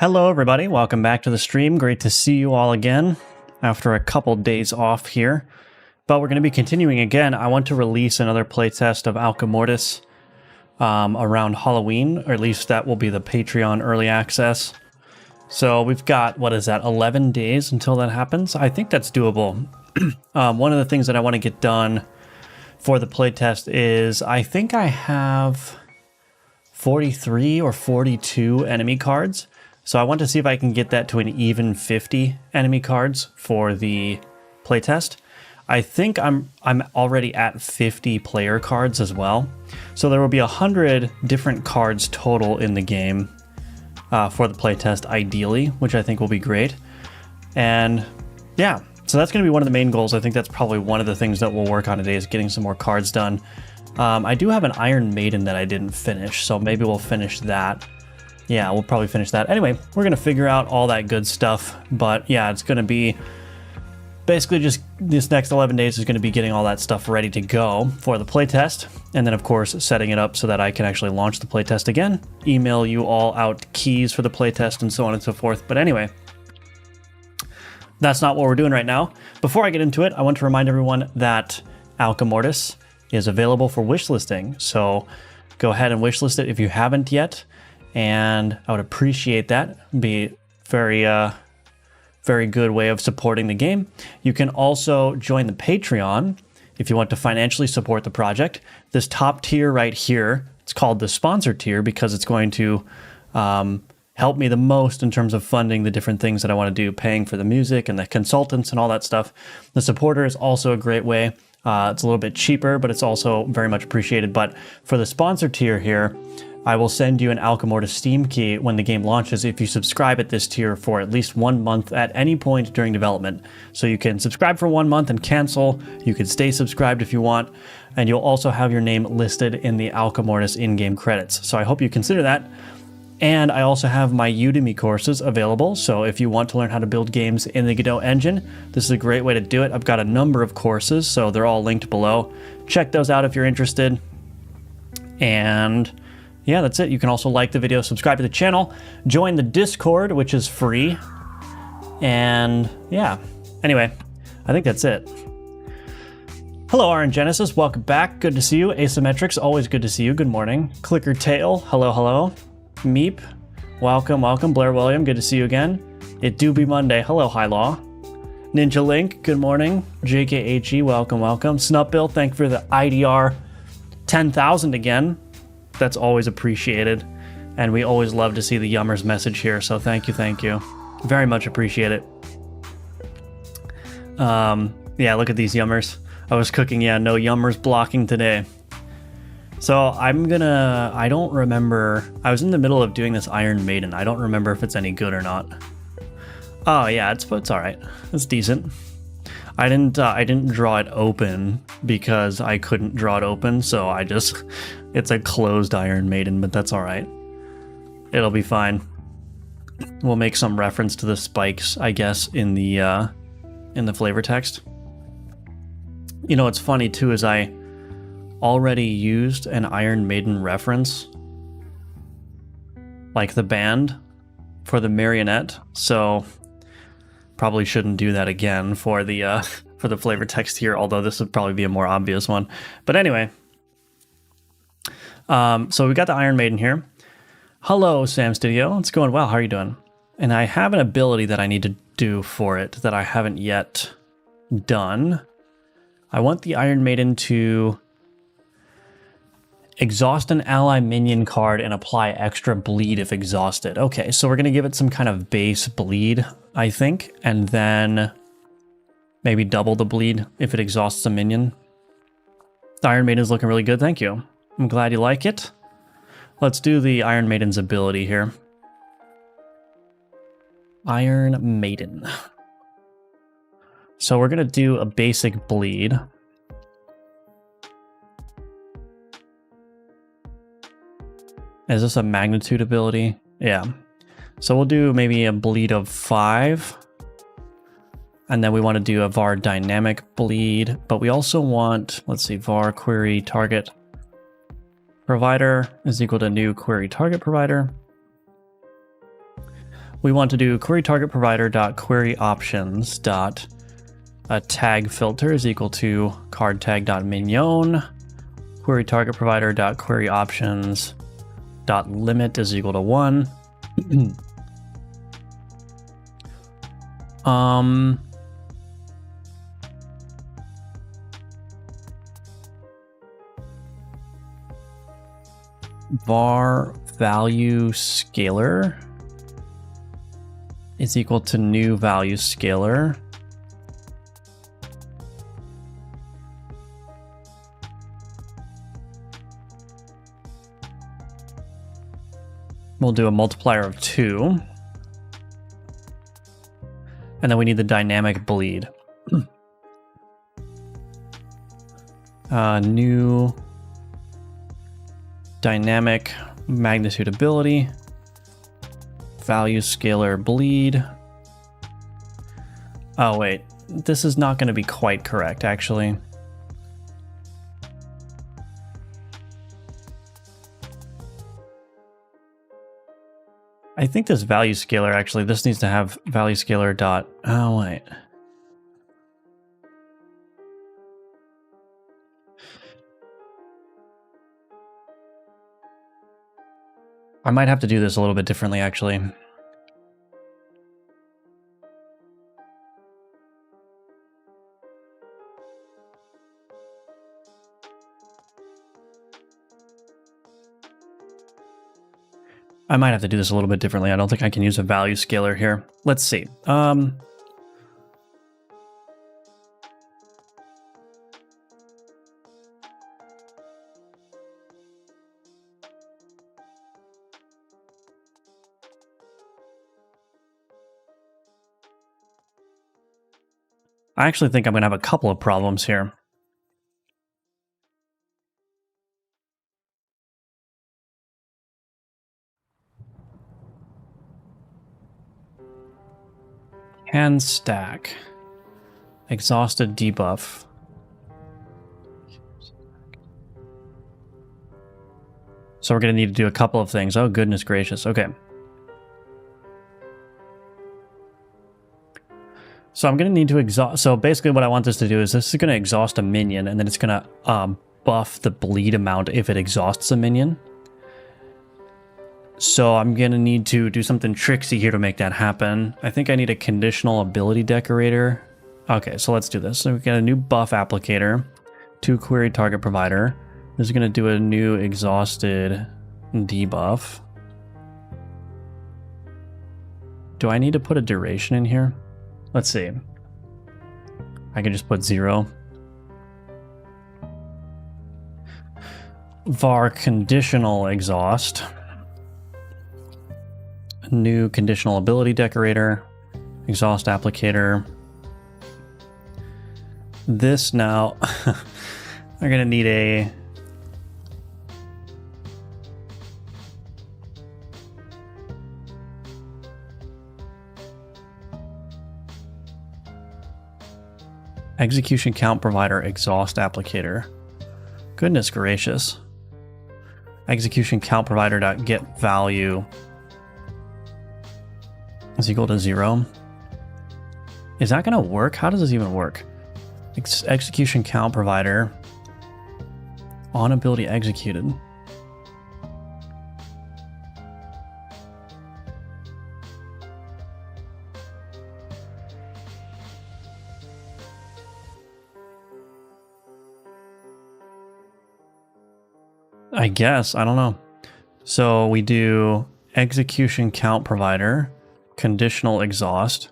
Hello everybody, welcome back to the stream. Great to see you all again after a couple days off here. But we're going to be continuing again. I want to release another playtest of Alchemortis around Halloween, or at least that will be the Patreon early access. So we've got, 11 days until that happens? I think that's doable. One of the things that I want to get done for the playtest is I think I have 43 or 42 enemy cards. So I want to see if I can get that to an even 50 enemy cards for the playtest. I think I'm already at 50 player cards as well. So there will be 100 different cards total in the game for the playtest ideally, which I think will be great. And yeah, so that's going to be one of the main goals. I think that's probably one of the things that we'll work on today is getting some more cards done. I do have an Iron Maiden that I didn't finish, so maybe we'll finish that. Yeah, we'll probably finish that. Anyway, we're going to figure out all that good stuff. But yeah, it's going to be basically just this next 11 days is going to be getting all that stuff ready to go for the playtest. And then, of course, setting it up so that I can actually launch the playtest again, email you all out keys for the playtest and so on and so forth. But anyway, that's not what we're doing right now. Before I get into it, I want to remind everyone that Alchemortis is available for wishlisting. So go ahead and wishlist it if you haven't yet. And I would appreciate that. Be very good way of supporting the game. You can also join the Patreon if you want to financially support the project. This top tier right here, it's called the sponsor tier because it's going to help me the most in terms of funding the different things that I want to do, paying for the music and the consultants and all that stuff. The supporter is also a great way. It's a little bit cheaper, but it's also very much appreciated. But for the sponsor tier here, I will send you an Alchemortis Steam key when the game launches if you subscribe at this tier for at least 1 month at any point during development. So you can subscribe for 1 month and cancel. You can stay subscribed if you want. And you'll also have your name listed in the Alchemortis in-game credits. So I hope you consider that. And I also have my Udemy courses available. So if you want to learn how to build games in the Godot engine, this is a great way to do it. I've got a number of courses, so they're all linked below. Check those out if you're interested. And yeah, that's it. You can also like the video, subscribe to the channel, join the Discord, which is free. And yeah, anyway, I think that's it. Hello, RN Genesis. Welcome back. Good to see you. Asymmetrics, always good to see you. Good morning. Clicker Tail. Hello, hello. Meep. Welcome, welcome. Blair William, good to see you again. It do be Monday. Hello, High Law. Ninja Link, good morning. JKHE, welcome, welcome. Snupbill, thank you for the IDR 10,000 again. That's always appreciated. And we always love to see the Yummers message here, so thank you, thank you. Very much appreciate it. Yeah, look at these Yummers. I was cooking, yeah, no Yummers blocking today. So I don't remember, I was in the middle of doing this Iron Maiden. I don't remember if it's any good or not. Oh yeah, it's all right. It's decent. I didn't draw it open because I couldn't draw it open, so it's a closed Iron Maiden, but that's all right. It'll be fine. We'll make some reference to the spikes, I guess, in the flavor text. You know, what's funny too is I already used an Iron Maiden reference, like the band, for the marionette, so probably shouldn't do that again for the flavor text here, although this would probably be a more obvious one. But anyway, so we got the Iron Maiden here. Hello, Sam Studio. It's going well. How are you doing? And I have an ability that I need to do for it that I haven't yet done. I want the Iron Maiden to exhaust an ally minion card and apply extra bleed if exhausted. Okay, so we're going to give it some kind of base bleed, I think, and then maybe double the bleed if it exhausts a minion. The Iron Maiden is looking really good, thank you. I'm glad you like it. Let's do the Iron Maiden's ability here. Iron Maiden. So we're going to do a basic bleed. Is this a magnitude ability? Yeah. So we'll do maybe a bleed of 5. And then we want to do a var dynamic bleed. But we also want, let's see, var query target provider is equal to new query target provider. we want to do query target provider dot query options dot a tag filter is equal to card tag dot mignon. Query target provider dot query options dot limit is equal to 1. Var value scalar is equal to new value scalar. We'll do a multiplier of 2. And then we need the dynamic bleed. New dynamic magnitude ability, value scalar bleed. Oh wait, this is not going to be quite correct actually. I think this value scalar actually, this needs to have value scalar dot, oh wait. I might have to do this a little bit differently actually. I might have to do this a little bit differently. I don't think I can use a value scalar here. Let's see. I actually think I'm going to have a couple of problems here. Can stack. Exhausted debuff. So we're going to need to do a couple of things. Oh, goodness gracious. Okay. So I'm going to need to exhaust. So basically what I want this to do is this is going to exhaust a minion, and then it's going to buff the bleed amount if it exhausts a minion. So I'm going to need to do something tricksy here to make that happen. I think I need a conditional ability decorator. Okay, so let's do this. So we got a new buff applicator, to query target provider. This is going to do a new exhausted debuff. Do I need to put a duration in here? Let's see. I can just put 0. Var conditional exhaust. New conditional ability decorator. Exhaust applicator. This now, I'm going to need a... execution count provider exhaust applicator. Goodness gracious. Execution count provider dot get value is equal to 0. Is that going to work? How does this even work? Execution count provider on ability executed. I guess, I don't know. So we do execution count provider, conditional exhaust.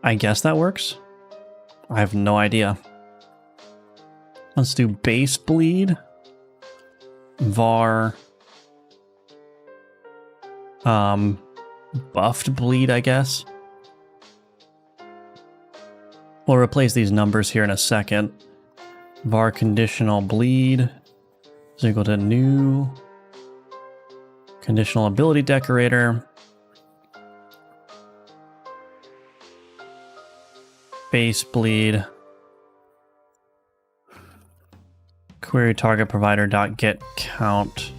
I guess that works. I have no idea. Let's do base bleed. Var buffed bleed, I guess. We'll replace these numbers here in a second. Var conditional bleed is equal to new conditional ability decorator. base bleed. Query target provider dot get count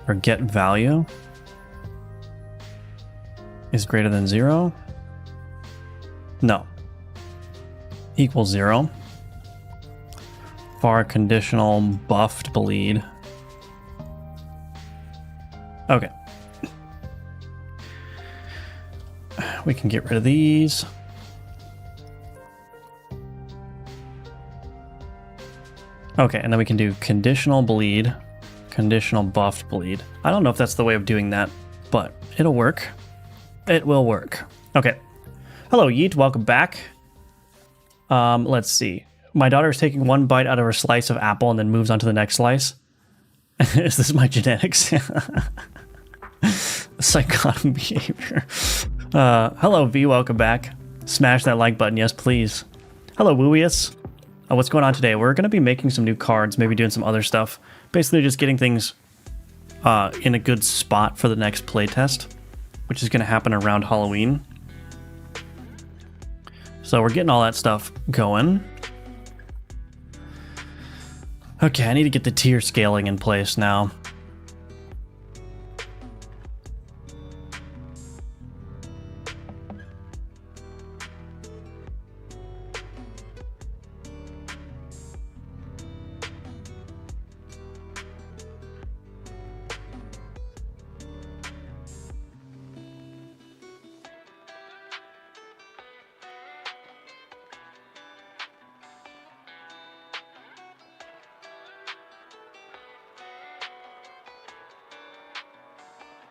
or get value is greater than 0. No. Equals 0. Var conditional buffed bleed. Okay. We can get rid of these. Okay, and then we can do conditional bleed, conditional buffed bleed. I don't know if that's the way of doing that, but it'll work. It will work. Okay. Hello, Yeet. Welcome back. Let's see. My daughter is taking one bite out of her slice of apple and then moves on to the next slice. Is this my genetics? Psychotic behavior. Hello, V. Welcome back. Smash that like button. Yes, please. Hello, Wooius. What's going on today? We're going to be making some new cards, maybe doing some other stuff. Basically just getting things in a good spot for the next playtest, which is going to happen around Halloween. So we're getting all that stuff going. Okay, I need to get the tier scaling in place now.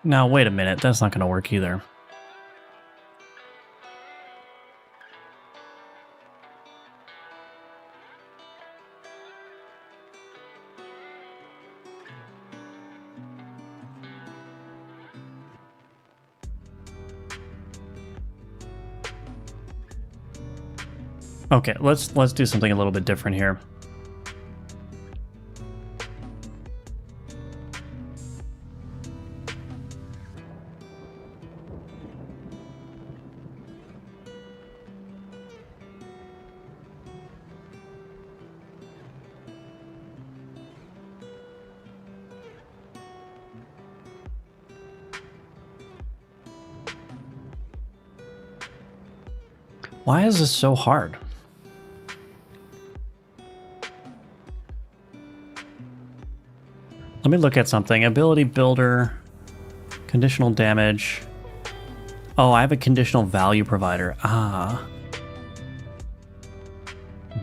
Now, wait a minute. That's not going to work either. Okay, let's do something a little bit different here. Why is this so hard? Let me look at something. Ability builder, conditional damage. Oh, I have a conditional value provider. Ah.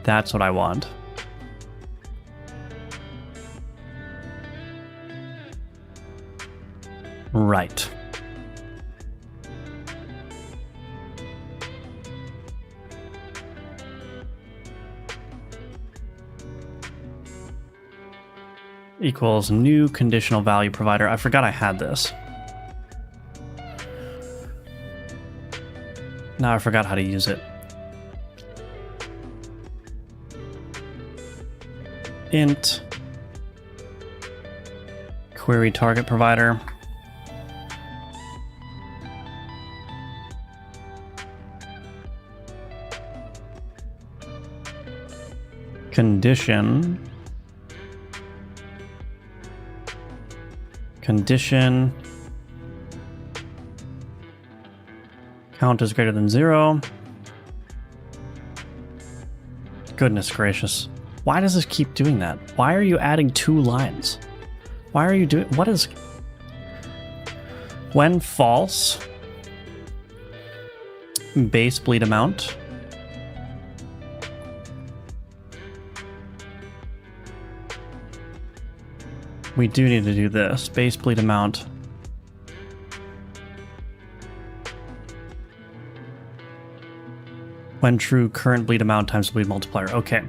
That's what I want. Right. Equals new conditional value provider. I forgot I had this. Now I forgot how to use it. Int query target provider. Condition count is greater than 0. Goodness gracious. Why does this keep doing that? Why are you adding 2 lines? Why are you doing... What is... When false, base bleed amount. We do need to do this. Base bleed amount. When true, current bleed amount times bleed multiplier. Okay.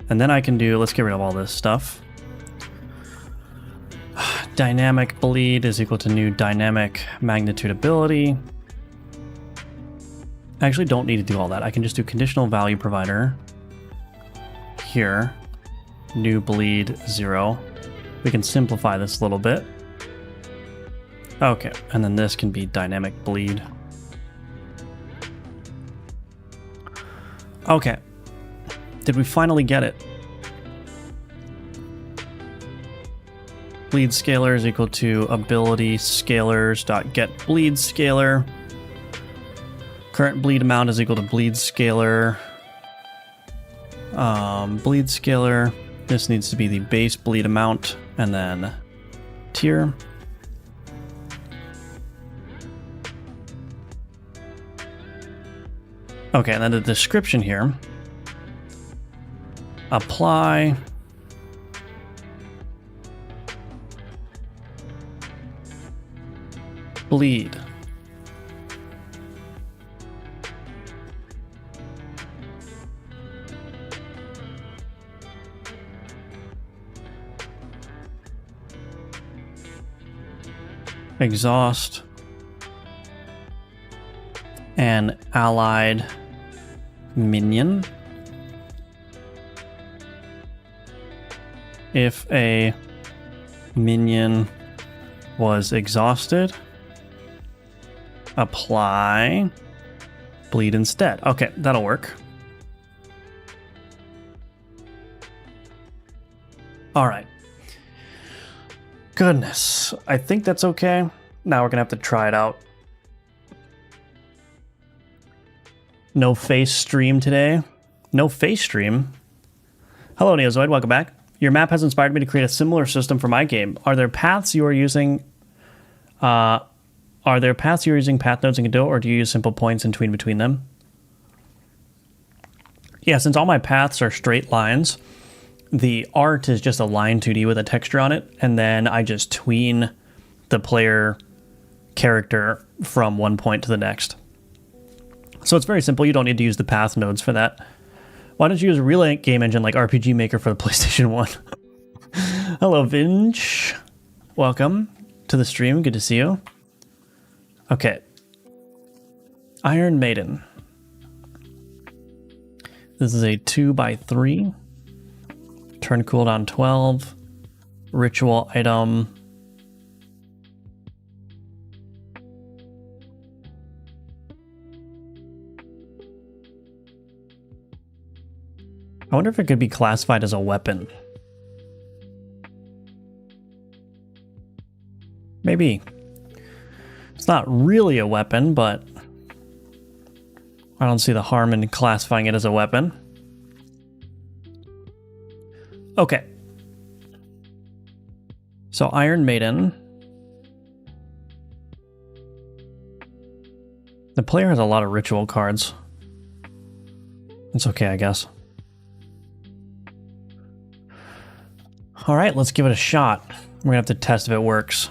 And then I can do, let's get rid of all this stuff. Dynamic bleed is equal to new dynamic magnitude ability. I actually don't need to do all that. I can just do conditional value provider. Here. New bleed 0. We can simplify this a little bit. Okay, and then this can be dynamic bleed. Okay. Did we finally get it? Bleed scalar is equal to ability scalars dot get bleed scalar. Current bleed amount is equal to bleed scalar. Bleed scalar. This needs to be the base bleed amount, and then tier. Okay, and then the description here. Apply bleed. Exhaust an allied minion if a minion was exhausted. Apply bleed instead. Okay, that'll work. All right. Goodness, I think that's okay. Now we're gonna have to try it out. No face stream today. No face stream. Hello, Neozoid. Welcome back. Your map has inspired me to create a similar system for my game. Are there paths you are using? Path nodes in Godot, or do you use simple points in between them? Yeah, since all my paths are straight lines, the art is just a line 2D with a texture on it, and then I just tween the player character from one point to the next. So it's very simple. You don't need to use the path nodes for that. Why don't you use a real game engine like RPG Maker for the PlayStation 1? Hello, Vinge. Welcome to the stream. Good to see you. Okay. Iron Maiden. This is a 2x3. Turn cooldown 12. Ritual item. I wonder if it could be classified as a weapon. Maybe. It's not really a weapon, but I don't see the harm in classifying it as a weapon. Okay. So Iron Maiden. The player has a lot of ritual cards. It's okay, I guess. All right, let's give it a shot. We're gonna have to test if it works.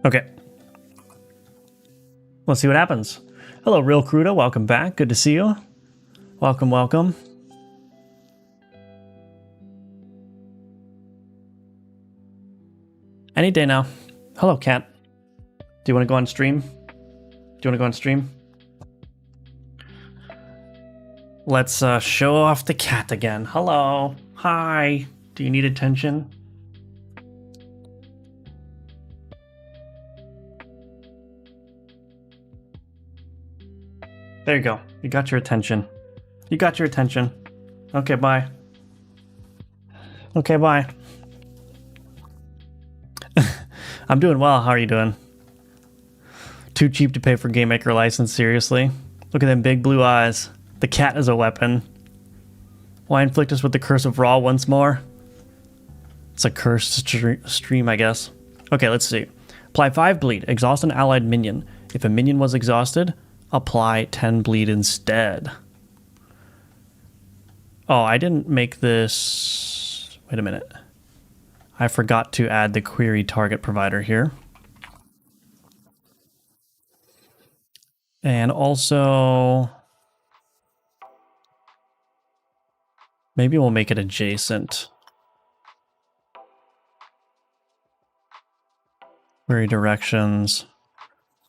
Okay. Let's see what happens. Hello, Real Crudo. Welcome back. Good to see you. Welcome, welcome. Any day now. Hello, cat. Do you want to go on stream? Let's show off the cat again. Hello. Hi. Do you need attention? There you go. You got your attention. Okay, bye. Okay, bye. I'm doing well. How are you doing? Too cheap to pay for Game Maker license, seriously? Look at them big blue eyes. The cat is a weapon. Why inflict us with the curse of Raw once more? It's a cursed stream, I guess. Okay, let's see. Apply 5 bleed. Exhaust an allied minion. If a minion was exhausted, apply 10 bleed instead. Oh, I didn't make this... Wait a minute. I forgot to add the query target provider here. And also... maybe we'll make it adjacent. Query directions.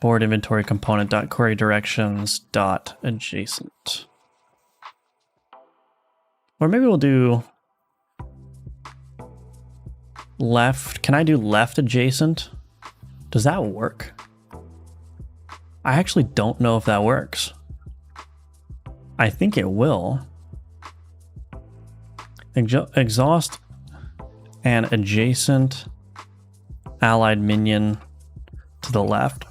Board inventory component dot query directions dot adjacent. Or maybe we'll do Left, can I do left adjacent? Does that work? I actually don't know if that works. I think it will. Exhaust and adjacent allied minion to the left.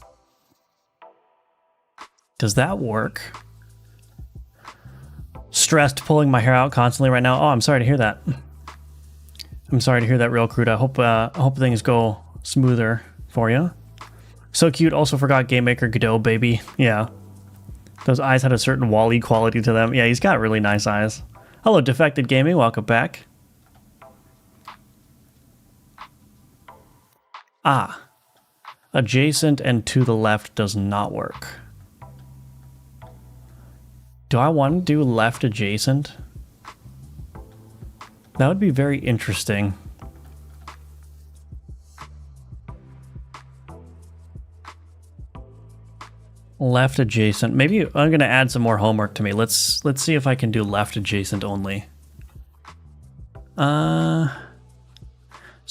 Does that work? Stressed, pulling my hair out constantly right now. Oh, I'm sorry to hear that. I'm sorry to hear that, Real Crude. I hope things go smoother for you. So cute. Also forgot Game Maker Godot, baby. Yeah. Those eyes had a certain Wall-E quality to them. Yeah, he's got really nice eyes. Hello, Defected Gaming. Welcome back. Ah. Adjacent and to the left does not work. Do I want to do left adjacent? That would be very interesting. Left adjacent. Maybe I'm going to add some more homework to me. Let's see if I can do left adjacent only. So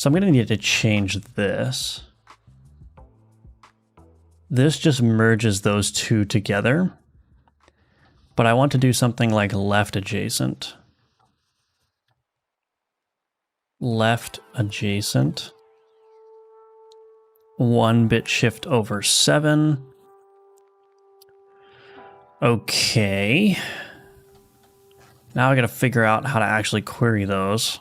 I'm going to need to change this. This just merges those two together. But I want to do something like left adjacent. Left adjacent. 1-bit shift over 7. Okay. Now I gotta figure out how to actually query those.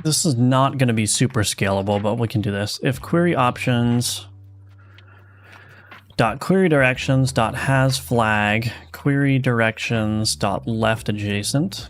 This is not going to be super scalable, but we can do this. If query options dot query directions dot has flag query directions dot left adjacent.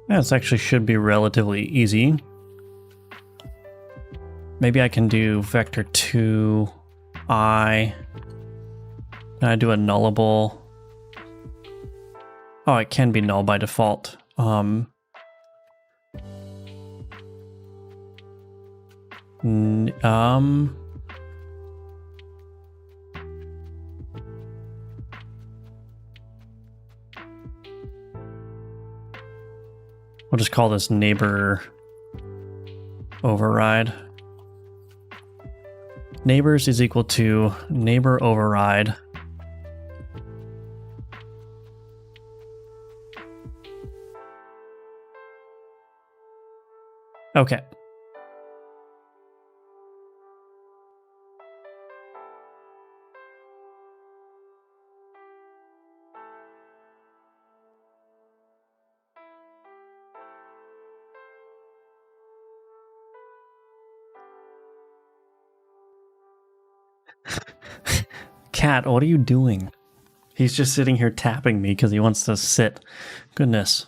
Yeah, this actually should be relatively easy. Maybe I can do vector 2 I. Can I do a nullable? Oh, it can be null by default. We'll just call this neighbor override. Neighbors is equal to neighbor override. Okay. Cat, what are you doing? He's just sitting here tapping me because he wants to sit. Goodness.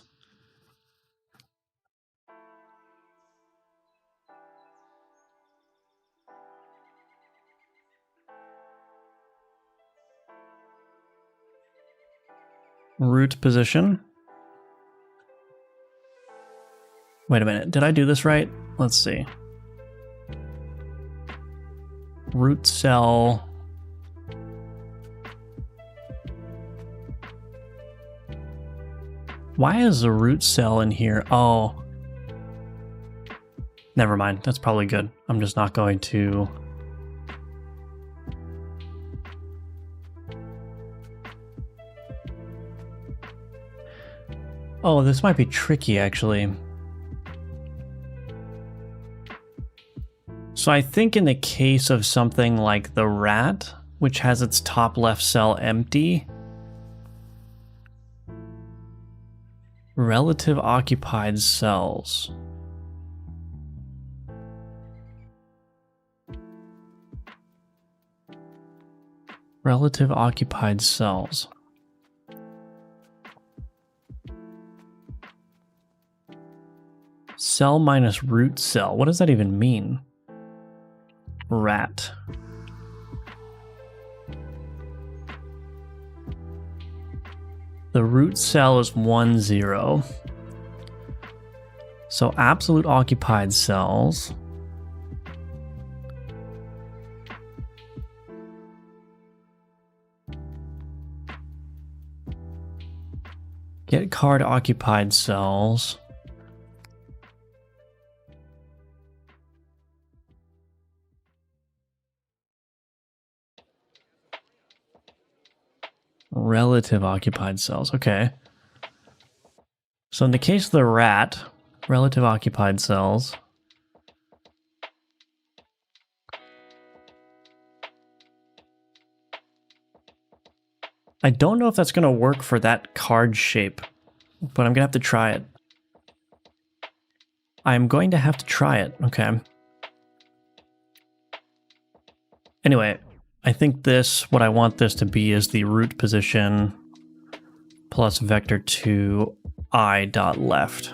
Root position. Wait a minute, did I do this right? Let's see. Root cell. Why is the root cell in here? Oh. Never mind, that's probably good. I'm just not going to... Oh, this might be tricky, actually. So I think in the case of something like the rat, which has its top left cell empty, relative occupied cells. Relative occupied cells. Cell minus root cell. What does that even mean? Rat. The root cell is 1, 0. So absolute occupied cells. Get card occupied cells. Relative occupied cells. Okay. So in the case of the rat, relative occupied cells. I don't know if that's going to work for that card shape, but I'm going to have to try it. I'm going to have to try it. Okay. Anyway, I think this, what I want this to be is the root position plus vector 2 I dot left.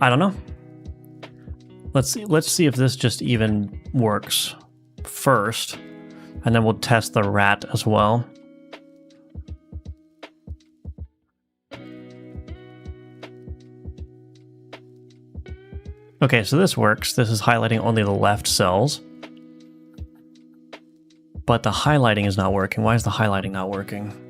I don't know. Let's see if this just even works first, and then we'll test the rat as well. Okay, so this works. This is highlighting only the left cells. But the highlighting is not working. Why is the highlighting not working?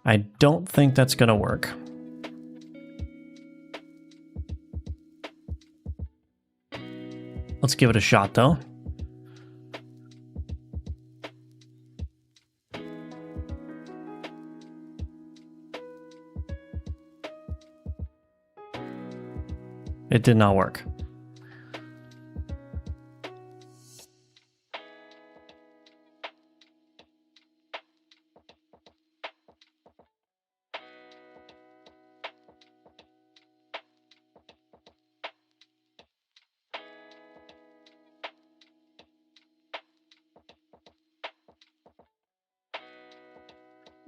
I don't think that's going to work. Let's give it a shot, though. It did not work.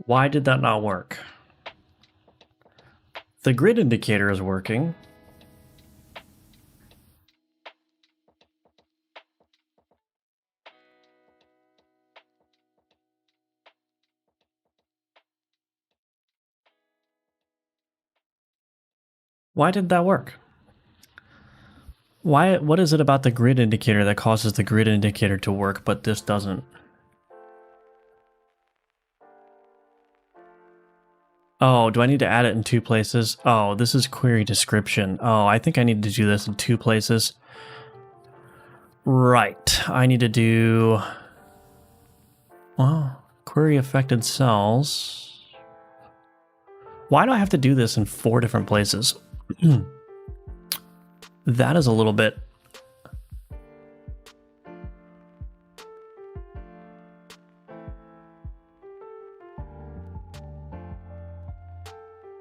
Why did that not work? The grid indicator is working. Why did that work? What is it about the grid indicator that causes the grid indicator to work, but this doesn't? Oh, do I need to add it in 2 places? Oh, this is query description. Oh, I think I need to do this in 2 places. Right. I need to do... Well, query affected cells. Why do I have to do this in 4 different places? That is a little bit...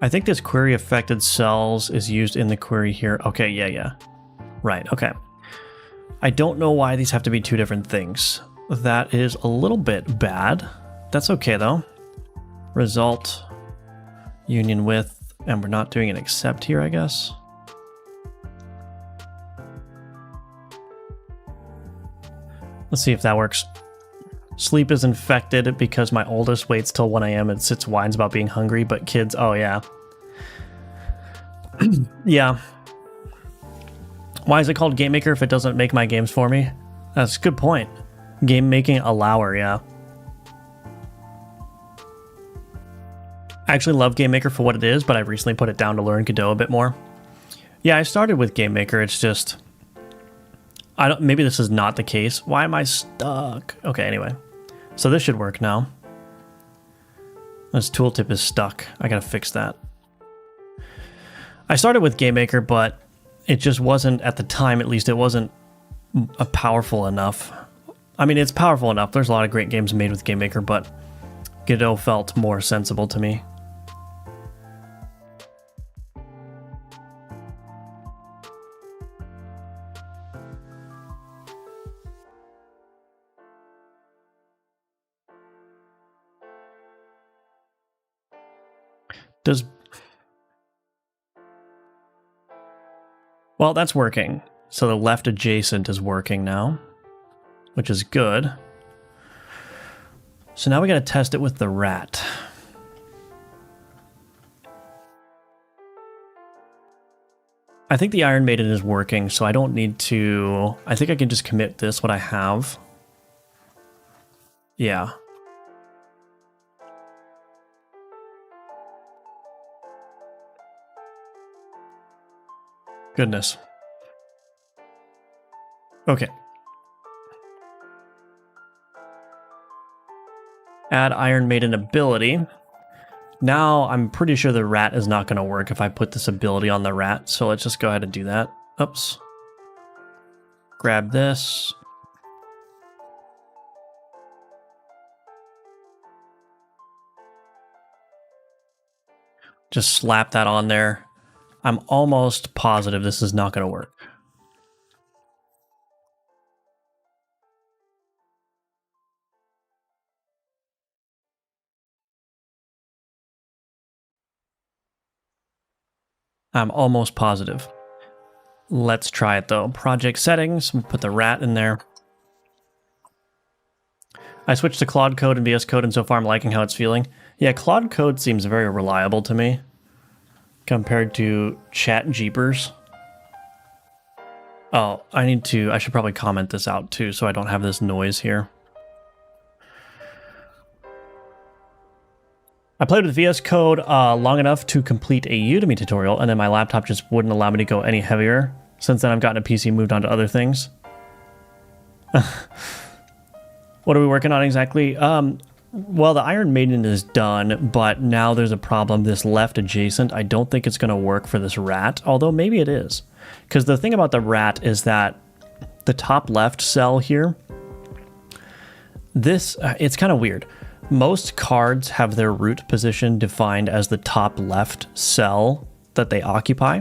I think this query affected cells is used in the query here. Okay, yeah. Right, okay. I don't know why these have to be 2 different things. That is a little bit bad. That's okay though. Result, union with, and we're not doing an except here, I guess. Let's see if that works. Sleep is infected because my oldest waits till 1 a.m. and sits whines about being hungry, but kids, oh yeah. Yeah. Why is it called Game Maker if it doesn't make my games for me? That's a good point. Game making allower, yeah. I actually love Game Maker for what it is, but I recently put it down to learn Godot a bit more. Yeah, I started with Game Maker. It's just, maybe this is not the case. Why am I stuck? Okay, anyway. So this should work now. This tooltip is stuck. I gotta fix that. I started with Game Maker, but it just wasn't, at the time at least, it wasn't powerful enough. I mean, it's powerful enough. There's a lot of great games made with Game Maker, but Godot felt more sensible to me. Well, that's working. So the left adjacent is working now, which is good. So now we got to test it with the rat. I think the Iron Maiden is working, so I don't need to... I think I can just commit this, what I have. Yeah. Goodness. Okay. Add Iron Maiden ability. Now I'm pretty sure the rat is not going to work if I put this ability on the rat, so let's just go ahead and do that. Oops. Grab this. Just slap that on there. I'm almost positive this is not going to work. I'm almost positive. Let's try it though. Project settings, we'll put the rat in there. I switched to Claude Code and VS Code, and so far I'm liking how it's feeling. Yeah, Claude Code seems very reliable to me compared to Chat Jeepers. Oh, I should probably comment this out too so I don't have this noise here. I played with VS Code long enough to complete a Udemy tutorial, and then my laptop just wouldn't allow me to go any heavier. Since then, I've gotten a PC and moved on to other things. What are we working on exactly? Well, the Iron Maiden is done, but now there's a problem. This left adjacent, I don't think it's going to work for this rat, although maybe it is. Because the thing about the rat is that the top left cell here, it's kind of weird. Most cards have their root position defined as the top left cell that they occupy.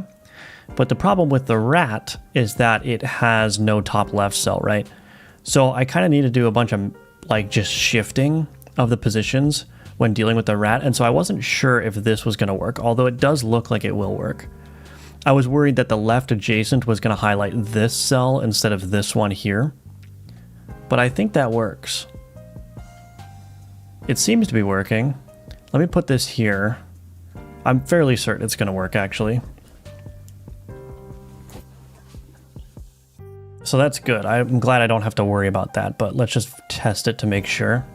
But the problem with the rat is that it has no top left cell, right? So I kind of need to do a bunch of like just shifting of the positions when dealing with the rat. And so I wasn't sure if this was going to work, although it does look like it will work. I was worried that the left adjacent was going to highlight this cell instead of this one here. But I think that works. It seems to be working. Let me put this here. I'm fairly certain it's going to work, actually. So that's good. I'm glad I don't have to worry about that, but let's just test it to make sure.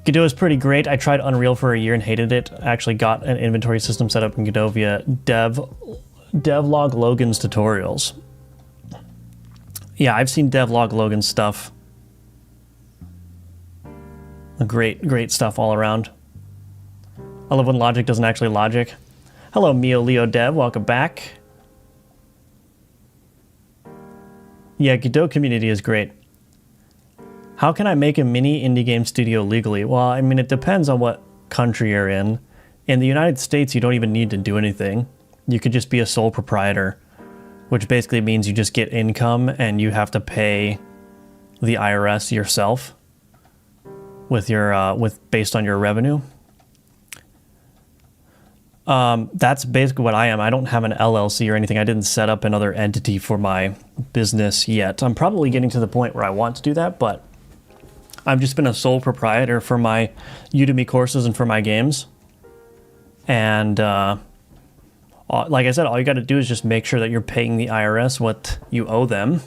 Godot is pretty great. I tried Unreal for a year and hated it. I actually got an inventory system set up in Godot via Devlog Logan's tutorials. Yeah, I've seen Devlog Logan's stuff. Great stuff all around. I love when logic doesn't actually logic. Hello, Mio Leo Dev, welcome back. Yeah, Godot community is great. How can I make a mini indie game studio legally? Well, I mean, it depends on what country you're in. In the United States, you don't even need to do anything. You could just be a sole proprietor, which basically means you just get income and you have to pay the IRS yourself with your based on your revenue. That's basically what I am. I don't have an LLC or anything. I didn't set up another entity for my business yet. I'm probably getting to the point where I want to do that, but I've just been a sole proprietor for my Udemy courses and for my games. And like I said, all you got to do is just make sure that you're paying the IRS what you owe them,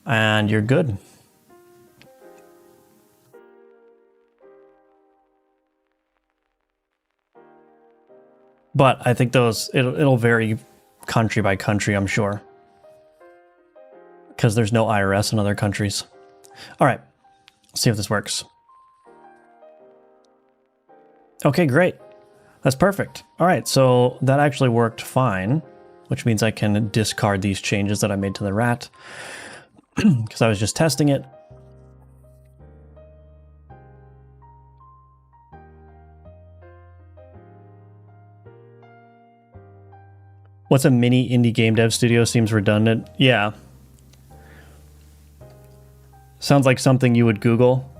and you're good. But I think it'll vary country by country, I'm sure, because there's no IRS in other countries. All right, let's see if this works. Okay, great. That's perfect. All right, so that actually worked fine, which means I can discard these changes that I made to the rat because I was just testing it. What's a mini indie game dev studio? Seems redundant. Yeah. Sounds like something you would Google.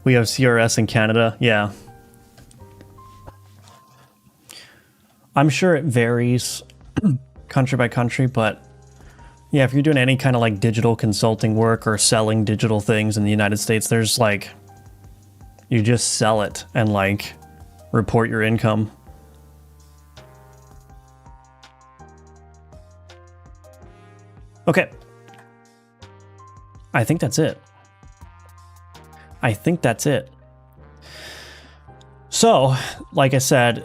We have CRS in Canada. Yeah. I'm sure it varies country by country, but yeah, if you're doing any kind of like digital consulting work or selling digital things in the United States, there's like, you just sell it and like report your income. Okay. I think that's it. So, like I said,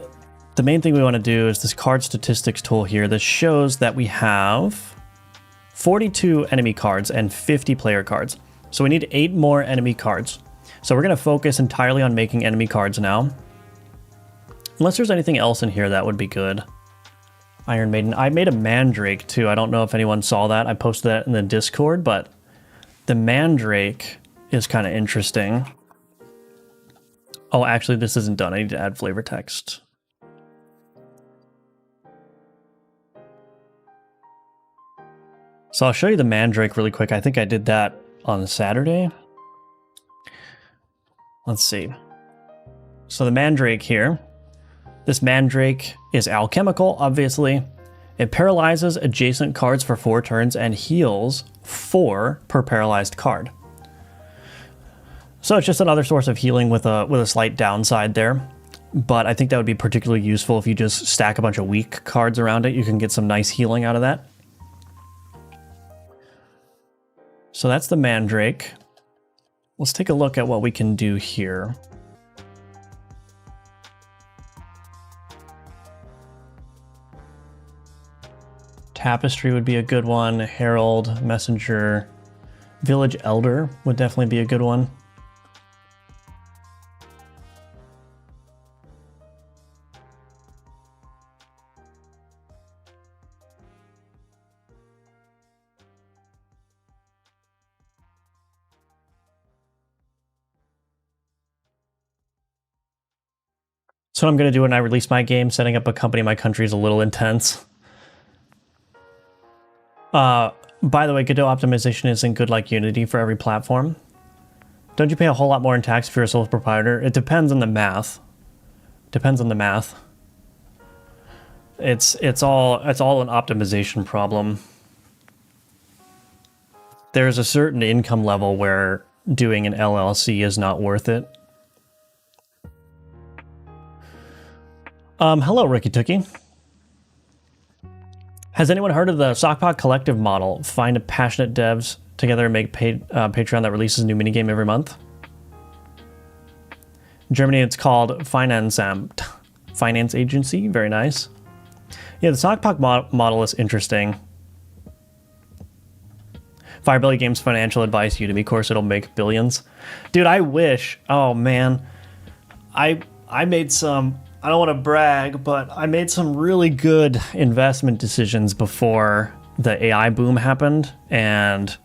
the main thing we want to do is this card statistics tool here. This shows that we have 42 enemy cards and 50 player cards. So we need 8 more enemy cards. So we're going to focus entirely on making enemy cards now. Unless there's anything else in here that would be good. Iron Maiden. I made a Mandrake too. I don't know if anyone saw that. I posted that in the Discord, but the Mandrake is kind of interesting. Oh, actually, this isn't done. I need to add flavor text. So I'll show you the Mandrake really quick. I think I did that on Saturday. Let's see. So the Mandrake here. This Mandrake is alchemical, obviously. It paralyzes adjacent cards for 4 turns and heals 4 per paralyzed card. So it's just another source of healing with a slight downside there. But I think that would be particularly useful if you just stack a bunch of weak cards around it. You can get some nice healing out of that. So that's the Mandrake. Let's take a look at what we can do here. Tapestry would be a good one. Herald, Messenger, Village Elder would definitely be a good one. So what I'm going to do when I release my game, setting up a company in my country is a little intense. By the way, Godot optimization isn't good like Unity for every platform. Don't you pay a whole lot more in tax if you're a sole proprietor? It depends on the math. It's all an optimization problem. There's a certain income level where doing an LLC is not worth it. Hello, Ricky Tookie. Has anyone heard of the Sockpot Collective model? Find passionate devs together and make Patreon that releases a new minigame every month. In Germany, it's called Finanzamt. Finance Agency. Very nice. Yeah, the Sockpot model is interesting. Firebelly Games financial advice Udemy course. It'll make billions. Dude, I wish. Oh, man. I made some... I don't want to brag, but I made some really good investment decisions before the AI boom happened, and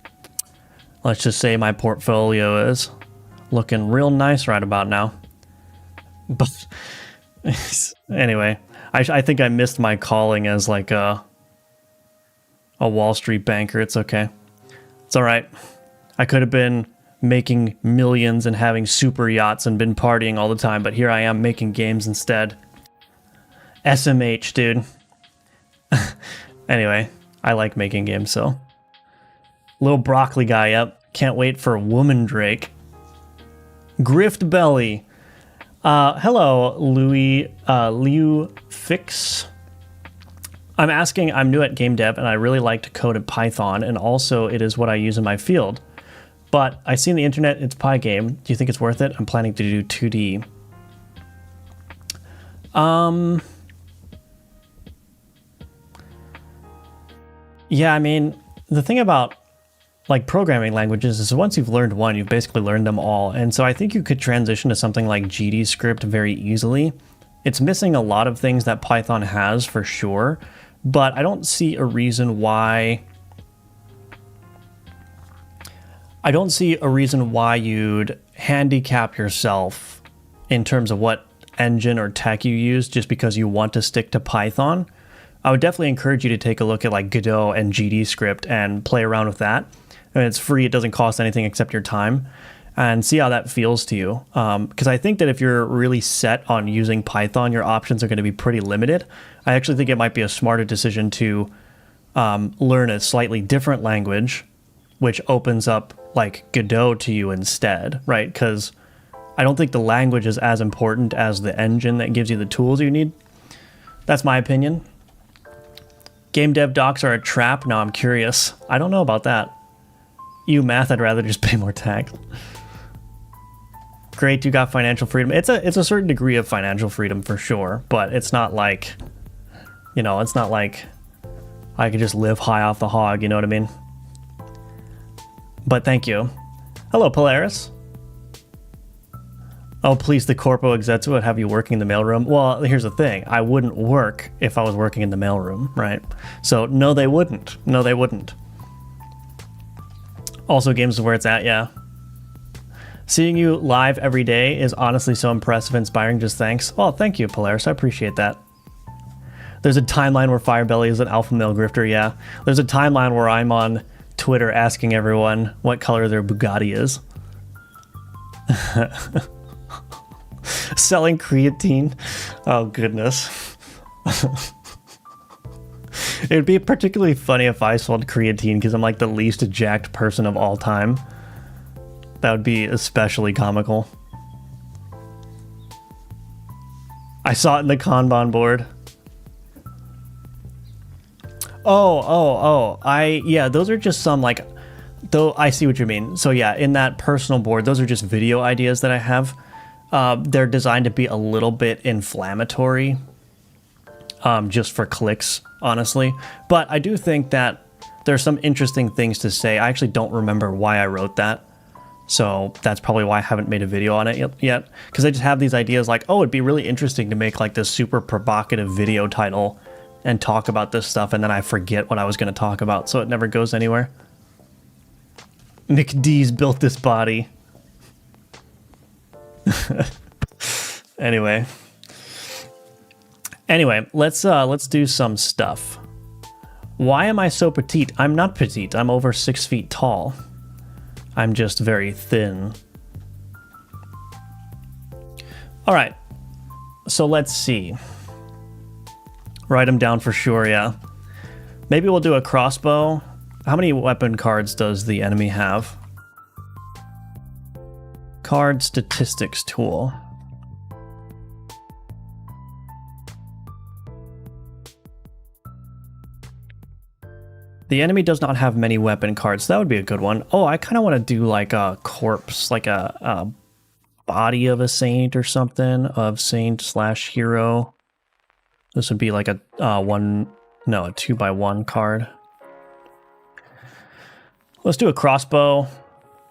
let's just say my portfolio is looking real nice right about now. But anyway, I think I missed my calling as like a Wall Street banker. It's okay. It's all right. I could have been making millions and having super yachts and been partying all the time, but here I am making games instead. SMH, dude. Anyway, I like making games, so. Little broccoli guy up. Can't wait for Woman Drake. Grift Belly. Hello, Liu Fix. I'm asking, I'm new at game dev and I really like to code in Python, and also it is what I use in my field. But I see on the internet it's Pygame. Do you think it's worth it? I'm planning to do 2D. Yeah, I mean, the thing about like programming languages is once you've learned one, you've basically learned them all. And so I think you could transition to something like GDScript very easily. It's missing a lot of things that Python has for sure, but I don't see a reason why you'd handicap yourself in terms of what engine or tech you use just because you want to stick to Python. I would definitely encourage you to take a look at like Godot and GDScript and play around with that. I mean, it's free, it doesn't cost anything except your time, and see how that feels to you. Because I think that if you're really set on using Python, your options are going to be pretty limited. I actually think it might be a smarter decision to learn a slightly different language, which opens up like Godot to you instead, right? Because I don't think the language is as important as the engine that gives you the tools you need. That's my opinion. Game dev docs are a trap? No, I'm curious. I don't know about that. You math, I'd rather just pay more tax. Great, you got financial freedom. It's a certain degree of financial freedom for sure, but it's not like, you know, it's not like I could just live high off the hog, you know what I mean? But thank you. Hello, Polaris. Oh, please, the corpo execs would have you working in the mailroom. Well, here's the thing. I wouldn't work if I was working in the mailroom, right? So, no, they wouldn't. No, they wouldn't. Also, games is where it's at, yeah. Seeing you live every day is honestly so impressive and inspiring. Just thanks. Well, thank you, Polaris. I appreciate that. There's a timeline where Firebelly is an alpha male grifter, yeah. There's a timeline where I'm on Twitter asking everyone what color their Bugatti is. Selling creatine. Oh, goodness. It would be particularly funny if I sold creatine because I'm like the least jacked person of all time. That would be especially comical. I saw it in the Kanban board. Yeah, those are just some like, though I see what you mean. So yeah, in that personal board, those are just video ideas that I have. They're designed to be a little bit inflammatory, just for clicks, honestly. But I do think that there's some interesting things to say. I actually don't remember why I wrote that. So that's probably why I haven't made a video on it yet. Because I just have these ideas like, oh, it'd be really interesting to make like this super provocative video title and talk about this stuff, and then I forget what I was going to talk about, so it never goes anywhere. McDee's built this body. Anyway, let's do some stuff. Why am I so petite? I'm not petite. I'm over 6 feet tall. I'm just very thin. All right. So let's see. Write them down for sure, yeah. Maybe we'll do a crossbow. How many weapon cards does the enemy have? Card statistics tool. The enemy does not have many weapon cards. That would be a good one. Oh, I kind of want to do like a corpse, like a body of a saint or something, of saint/hero. This would be like a 2x1 card. Let's do a crossbow.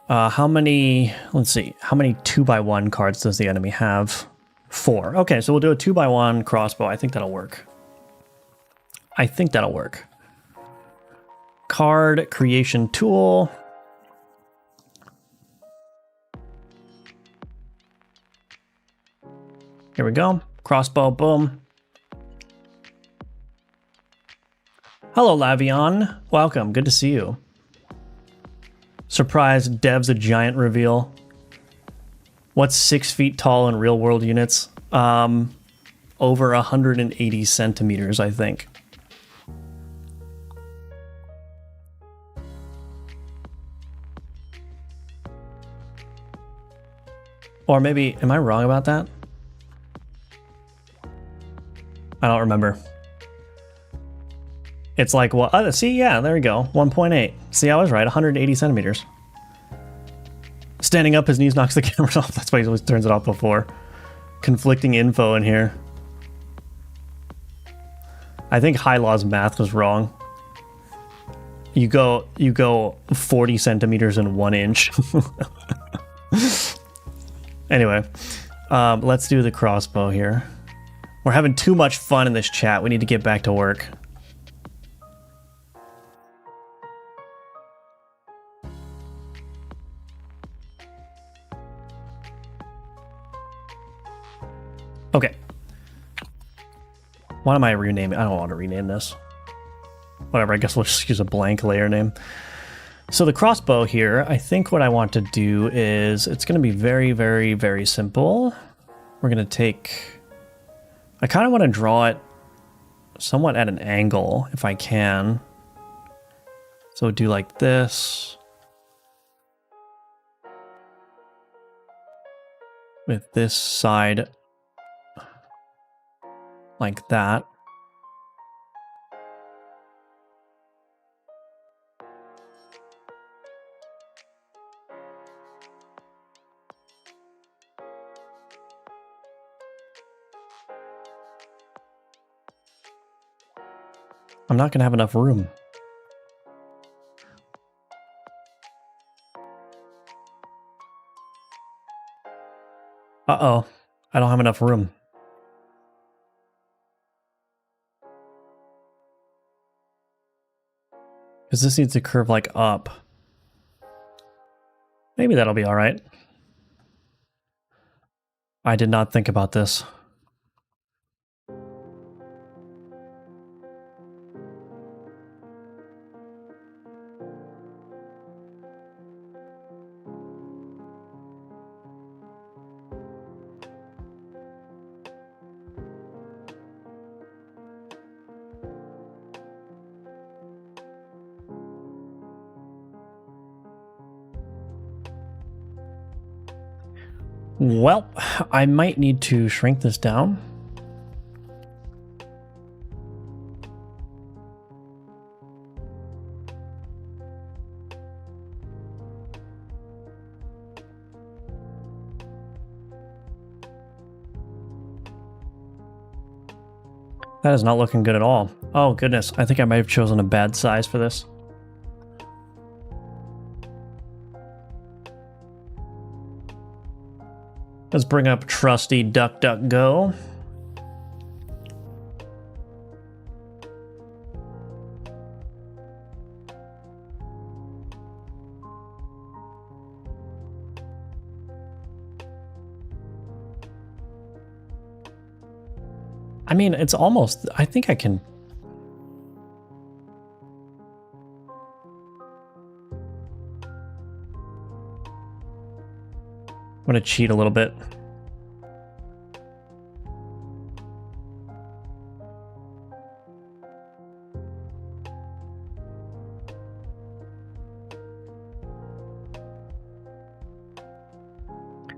How many 2x1 cards does the enemy have? 4. Okay, so we'll do a 2x1 crossbow. I think that'll work. Card creation tool. Here we go. Crossbow, boom. Hello, Lavion. Welcome. Good to see you. Surprise, dev's a giant reveal. What's 6 feet tall in real world units? Over 180 centimeters, I think. Or maybe, am I wrong about that? I don't remember. It's like, well, see, yeah, there we go. 1.8. See, I was right, 180 centimeters. Standing up, his knees knocks the camera off. That's why he always turns it off before. Conflicting info in here. I think High Law's math was wrong. You go 40 centimeters in 1 inch. Anyway, let's do the crossbow here. We're having too much fun in this chat. We need to get back to work. Okay. Why am I renaming? I don't want to rename this. Whatever, I guess we'll just use a blank layer name. So the crossbow here, I think what I want to do is, it's going to be very, very, very simple. We're going to take... I kind of want to draw it somewhat at an angle, if I can. So do like this. With this side like that. I'm not going to have enough room. Uh-oh. I don't have enough room. Because this needs to curve like up. Maybe that'll be all right. I did not think about this. Well, I might need to shrink this down. That is not looking good at all. Oh goodness, I think I might have chosen a bad size for this. Let's bring up trusty DuckDuckGo. I mean, it's almost, I think I can. I'm going to cheat a little bit.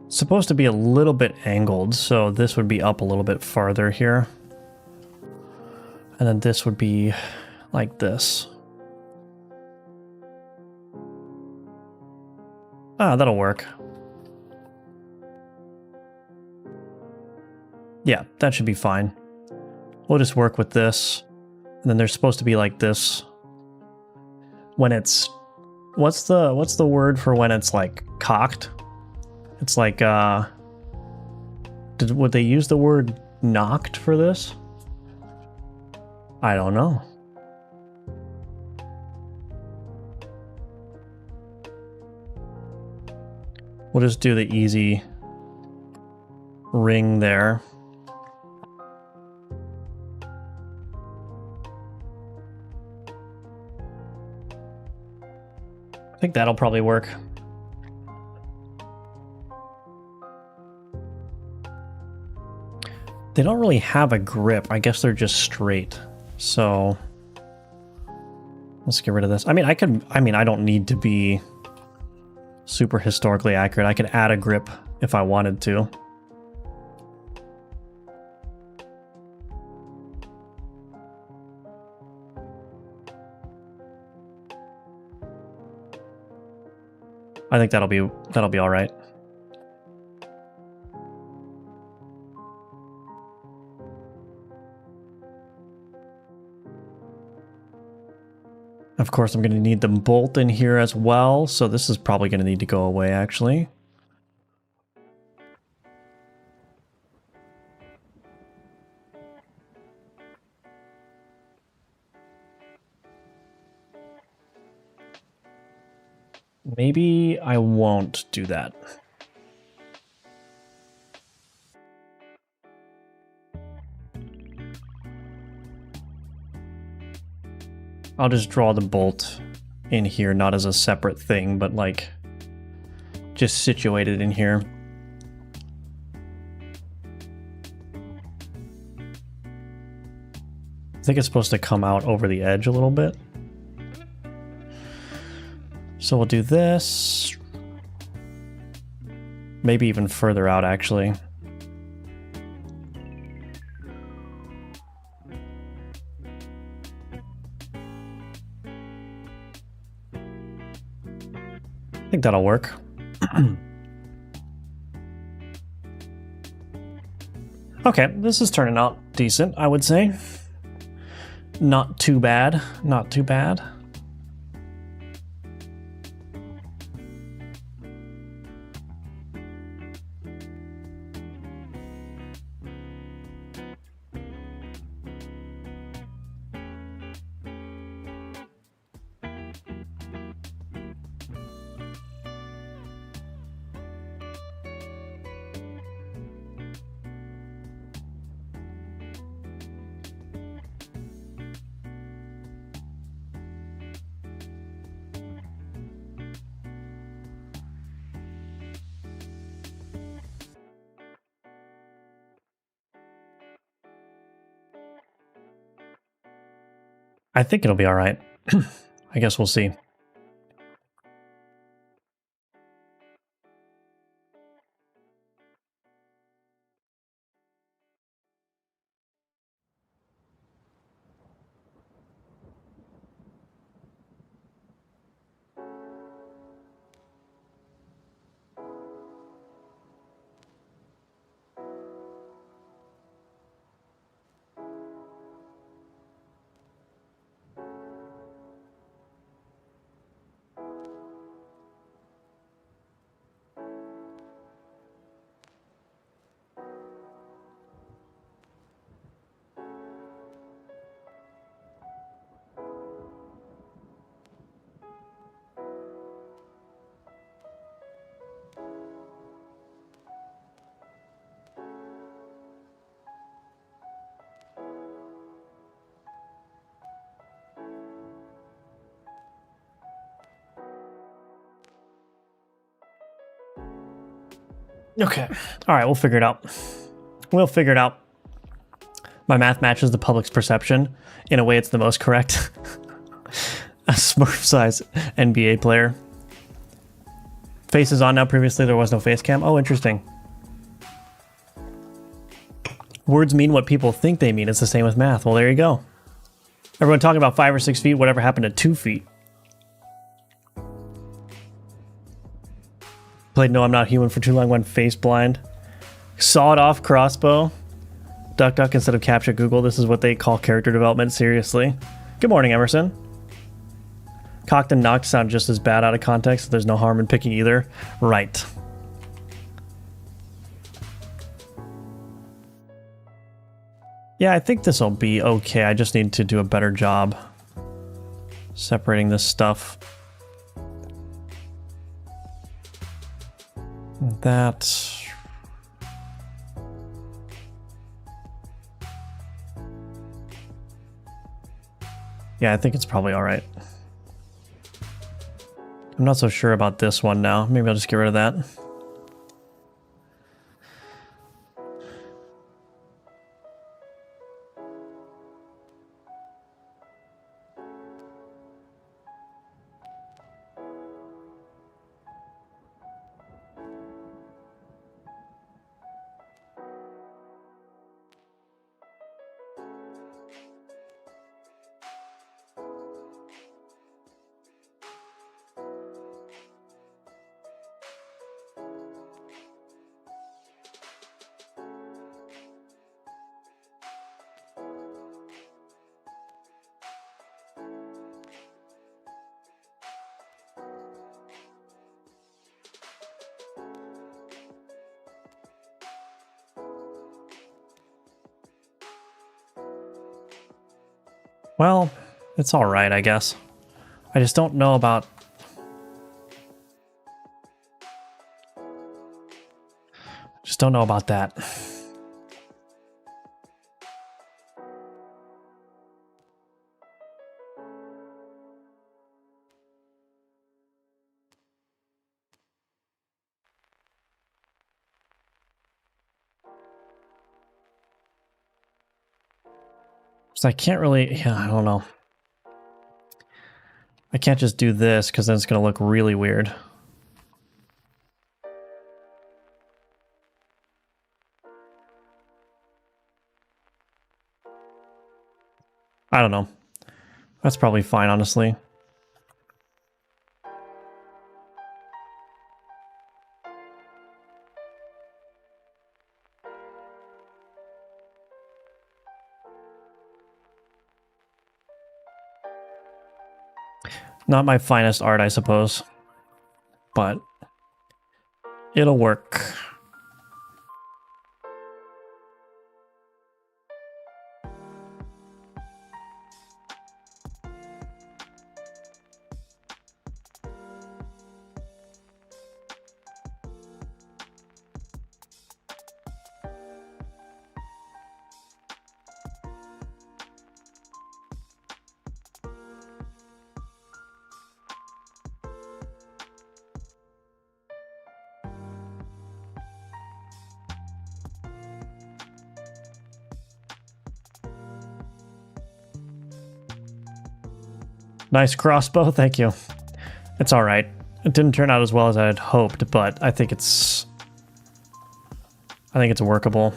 It's supposed to be a little bit angled, so this would be up a little bit farther here. And then this would be like this. Ah, that'll work. Yeah, that should be fine. We'll just work with this. And then they're supposed to be like this. When it's... What's the word for when it's like cocked? It's like, would they use the word knocked for this? I don't know. We'll just do the easy ring there. I think that'll probably work. They don't really have a grip. I guess they're just straight. So let's get rid of this. I mean, I don't need to be super historically accurate. I could add a grip if I wanted to. I think that'll be all right. Of course, I'm going to need the bolt in here as well, so this is probably going to need to go away, actually. Maybe I won't do that. I'll just draw the bolt in here, not as a separate thing, but like just situated in here. I think it's supposed to come out over the edge a little bit. So we'll do this. Maybe even further out, actually. I think that'll work. Okay, this is turning out decent, I would say. Not too bad, not too bad. I think it'll be all right. I guess we'll see. Okay. All right, we'll figure it out. We'll figure it out. My math matches the public's perception. In a way, it's the most correct. A Smurf-size NBA player. Face is on now. Previously, there was no face cam. Oh, interesting. Words mean what people think they mean. It's the same with math. Well, there you go. Everyone talking about 5 or 6 feet. Whatever happened to 2 feet? Played No I'm Not Human for too long, went face blind. Sawed off crossbow. Duck duck instead of capture Google. This is what they call character development, seriously. Good morning, Emerson. Cocked and knocked sound just as bad out of context, so there's no harm in picking either. Right. Yeah, I think this will be okay. I just need to do a better job separating this stuff. That. Yeah, I think it's probably all right. I'm not so sure about this one now. Maybe I'll just get rid of that. Well, it's all right, I guess. I just don't know about... Just don't know about that. So I can't really... Yeah, I don't know. I can't just do this because then it's going to look really weird. I don't know. That's probably fine, honestly. Not my finest art, I suppose. But it'll work. Nice crossbow, thank you. It's all right. It didn't turn out as well as I had hoped, but I think it's workable.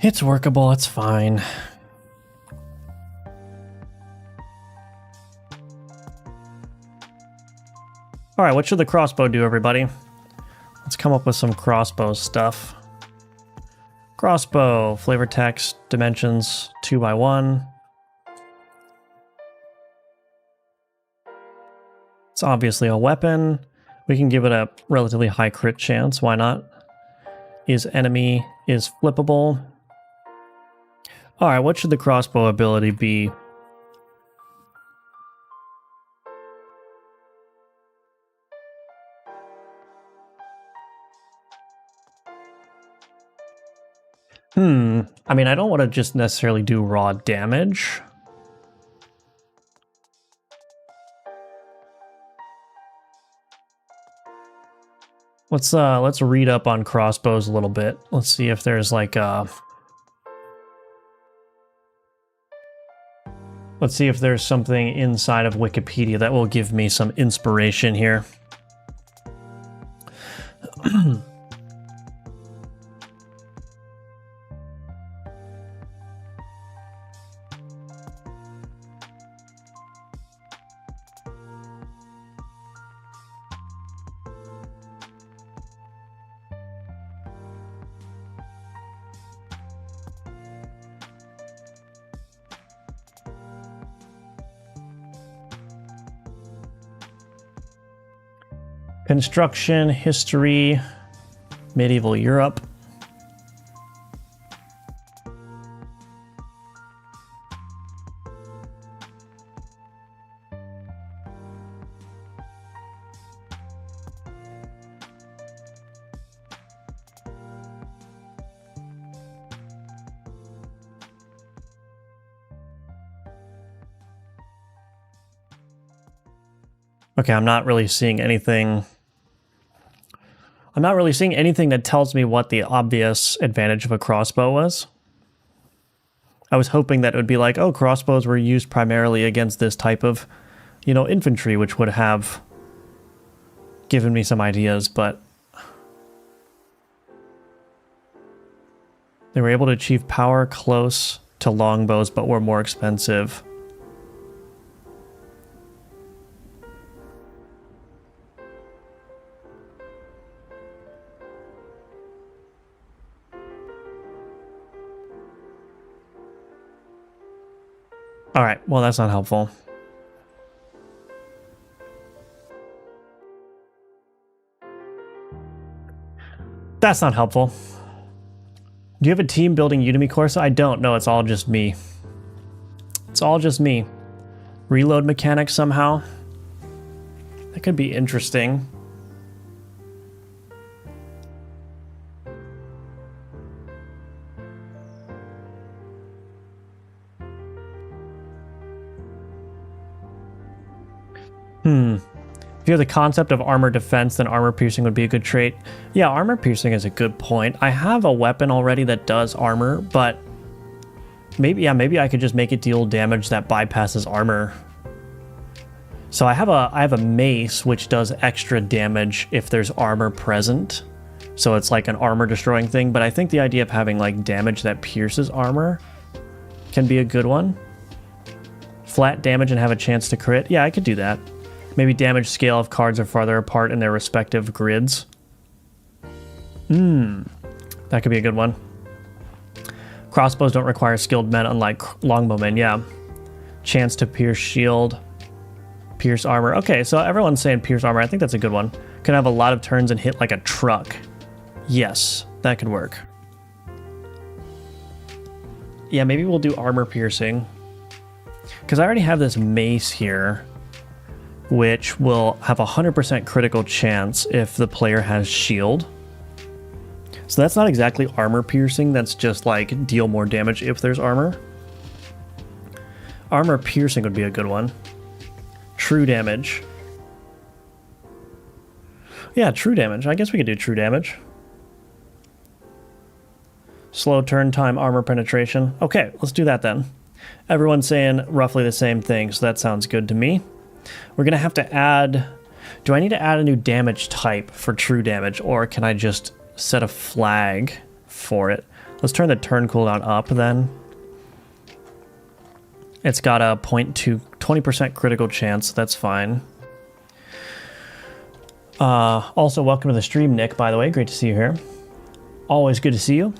It's workable, it's fine. All right, what should the crossbow do, everybody? Let's come up with some crossbow stuff. Crossbow, flavor text, dimensions, 2x1. It's obviously a weapon. We can give it a relatively high crit chance, why not? Is enemy, is flippable. All right, what should the crossbow ability be? I mean, I don't want to just necessarily do raw damage. Let's read up on crossbows a little bit. Let's see if there's like let's see if there's something inside of Wikipedia that will give me some inspiration here. Construction, history, medieval Europe. Okay, I'm not really seeing anything. I'm not really seeing anything that tells me what the obvious advantage of a crossbow was. I was hoping that it would be like, oh, crossbows were used primarily against this type of, you know, infantry, which would have given me some ideas, but they were able to achieve power close to longbows, but were more expensive. All right, well, that's not helpful. That's not helpful. Do you have a team building Udemy course? I don't. No, it's all just me. It's all just me. Reload mechanics somehow. That could be interesting. If you have the concept of armor defense, then armor piercing would be a good trait. Yeah, armor piercing is a good point. I have a weapon already that does armor, but maybe I could just make it deal damage that bypasses armor. So I have a mace which does extra damage if there's armor present. So it's like an armor destroying thing, but I think the idea of having like damage that pierces armor can be a good one. Flat damage and have a chance to crit. Yeah, I could do that. Maybe damage scale if cards are farther apart in their respective grids. That could be a good one. Crossbows don't require skilled men, unlike longbowmen. Yeah. Chance to pierce shield. Pierce armor. Okay, so everyone's saying pierce armor. I think that's a good one. Can have a lot of turns and hit like a truck. Yes, that could work. Yeah, maybe we'll do armor piercing. Because I already have this mace here, which will have a 100% critical chance if the player has shield. So that's not exactly armor piercing, that's just like deal more damage if there's armor. Armor piercing would be a good one. True damage. Yeah, true damage. I guess we could do true damage. Slow turn time, armor penetration. Okay, let's do that then. Everyone's saying roughly the same thing, so that sounds good to me. We're going to have to add... Do I need to add a new damage type for true damage, or can I just set a flag for it? Let's turn the turn cooldown up then. It's got a 20% critical chance, so that's fine. Also, welcome to the stream, Nick, by the way. Great to see you here. Always good to see you.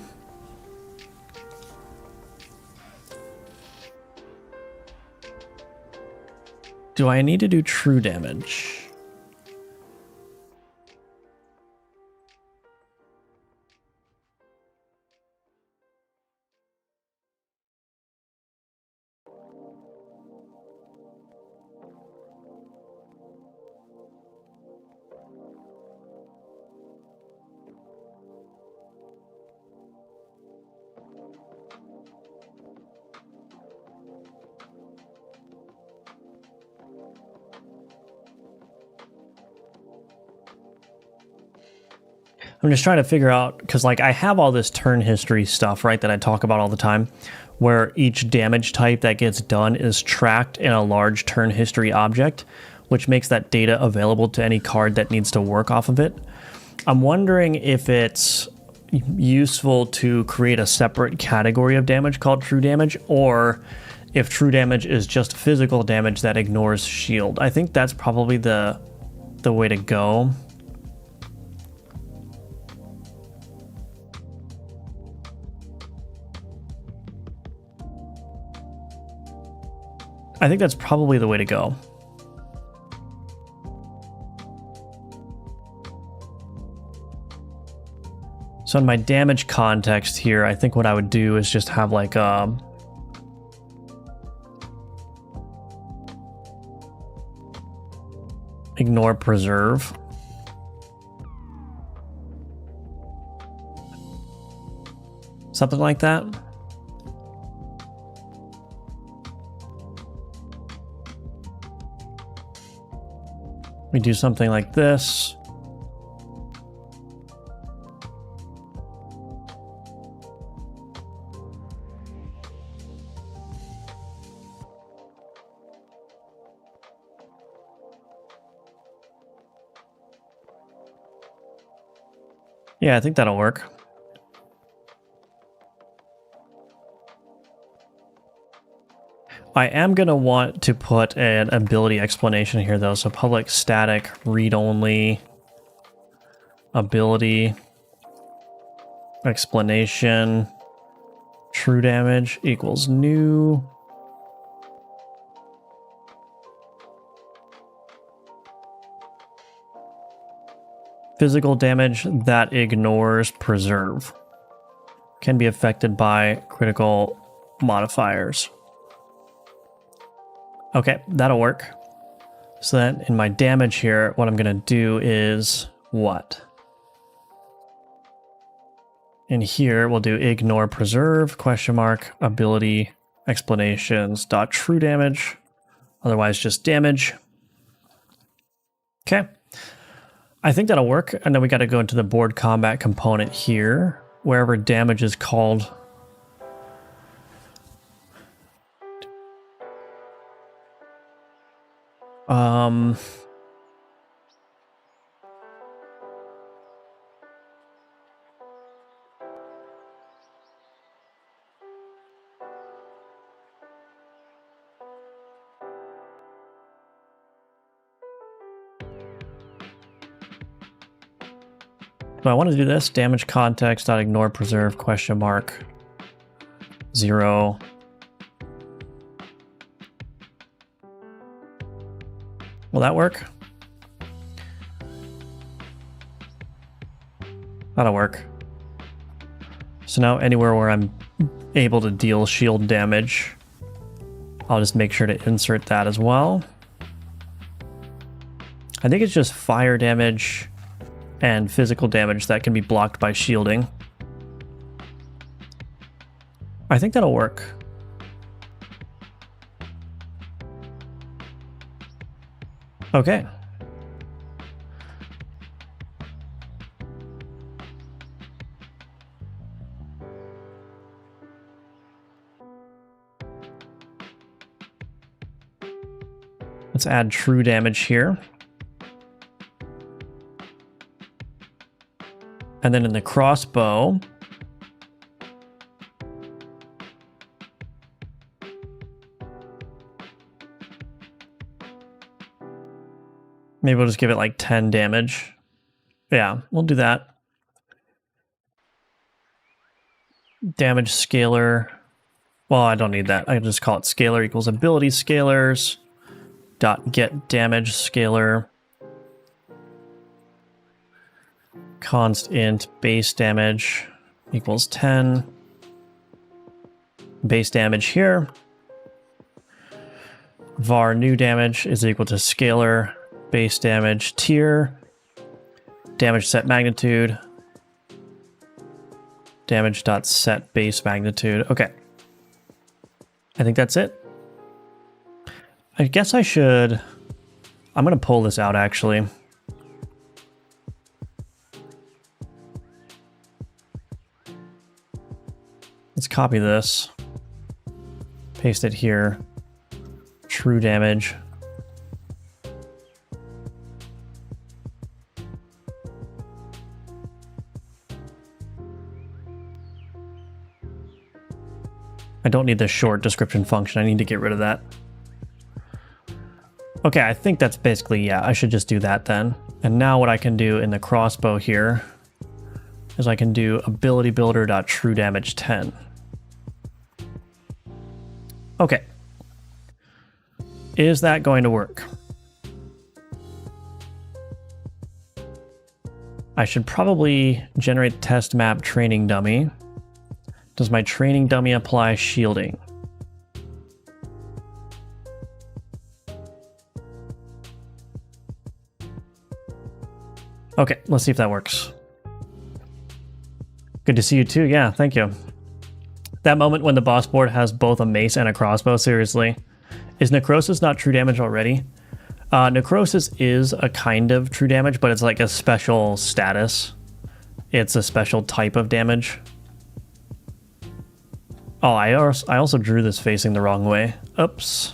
Do I need to do true damage? I'm just trying to figure out, because like I have all this turn history stuff, right, that I talk about all the time, where each damage type that gets done is tracked in a large turn history object, which makes that data available to any card that needs to work off of it. I'm wondering if it's useful to create a separate category of damage called true damage, or if true damage is just physical damage that ignores shield. I think that's probably the way to go. I think that's probably the way to go. So in my damage context here, I think what I would do is just have like ignore preserve. Something like that. We do something like this. Yeah, I think that'll work. I am going to want to put an ability explanation here, though. So public static read-only ability explanation true damage equals new. Physical damage that ignores preserve. Can be affected by critical modifiers. Okay, that'll work. So then in my damage here, what I'm going to do is what? In here, we'll do ignore preserve, question mark, ability, explanations, dot true damage. Otherwise, just damage. Okay. I think that'll work. And then we got to go into the board combat component here, wherever damage is called. So I want to do this, damage context, dot ignore preserve, question mark, 0. Will that work? That'll work. So now anywhere where I'm able to deal shield damage, I'll just make sure to insert that as well. I think it's just fire damage and physical damage that can be blocked by shielding. I think that'll work. Okay. Let's add true damage here. And then in the crossbow, maybe we'll just give it like 10 damage. Yeah, we'll do that. Damage scalar. Well, I don't need that. I can just call it scalar equals ability scalars dot get damage scalar. Const int base damage equals 10. Base damage here. Var new damage is equal to scalar base damage tier. Damage set magnitude. Damage dot set base magnitude. Okay. I think that's it. I guess I should... I'm going to pull this out actually. Let's copy this, paste it here, true damage. I don't need this short description function. I need to get rid of that. Okay, I think that's basically, yeah, I should just do that then. And now what I can do in the crossbow here is I can do ability builder.true damage 10. Okay. Is that going to work? I should probably generate test map training dummy. Does my training dummy apply shielding? Okay, let's see if that works. Good to see you too. Yeah, thank you. That moment when the boss board has both a mace and a crossbow, seriously. Is necrosis not true damage already? Necrosis is a kind of true damage, but it's like a special status. It's a special type of damage. Oh, I also drew this facing the wrong way. Oops.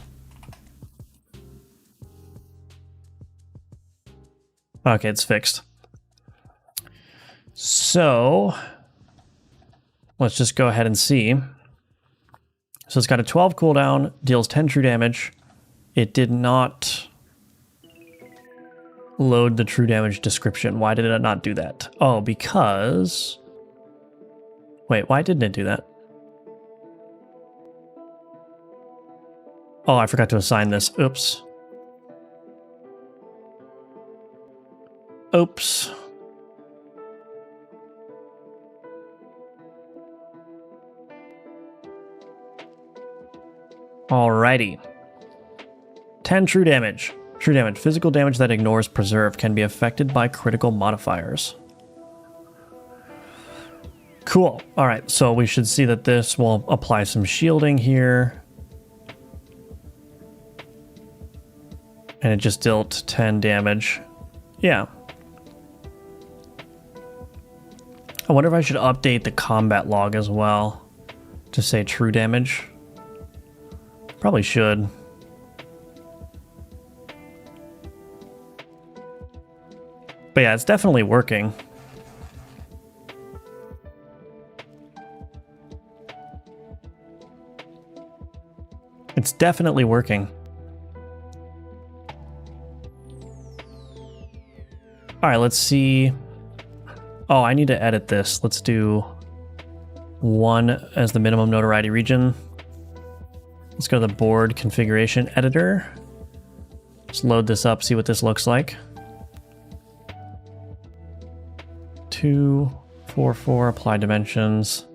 Okay, it's fixed. So let's just go ahead and see. So it's got a 12 cooldown, deals 10 true damage. It did not load the true damage description. Why did it not do that? Oh, because... Wait, why didn't it do that? Oh, I forgot to assign this. Oops. Oops. Alrighty. 10 true damage. True damage. Physical damage that ignores preserve can be affected by critical modifiers. Cool. All right, so we should see that this will apply some shielding here. And it just dealt 10 damage. Yeah. I wonder if I should update the combat log as well to say true damage. Probably should. But yeah, it's definitely working. It's definitely working. All right, let's see. Oh, I need to edit this. Let's do 1 as the minimum notoriety region. Let's go to the board configuration editor. Let's load this up, see what this looks like. 2, 4, 4, apply dimensions.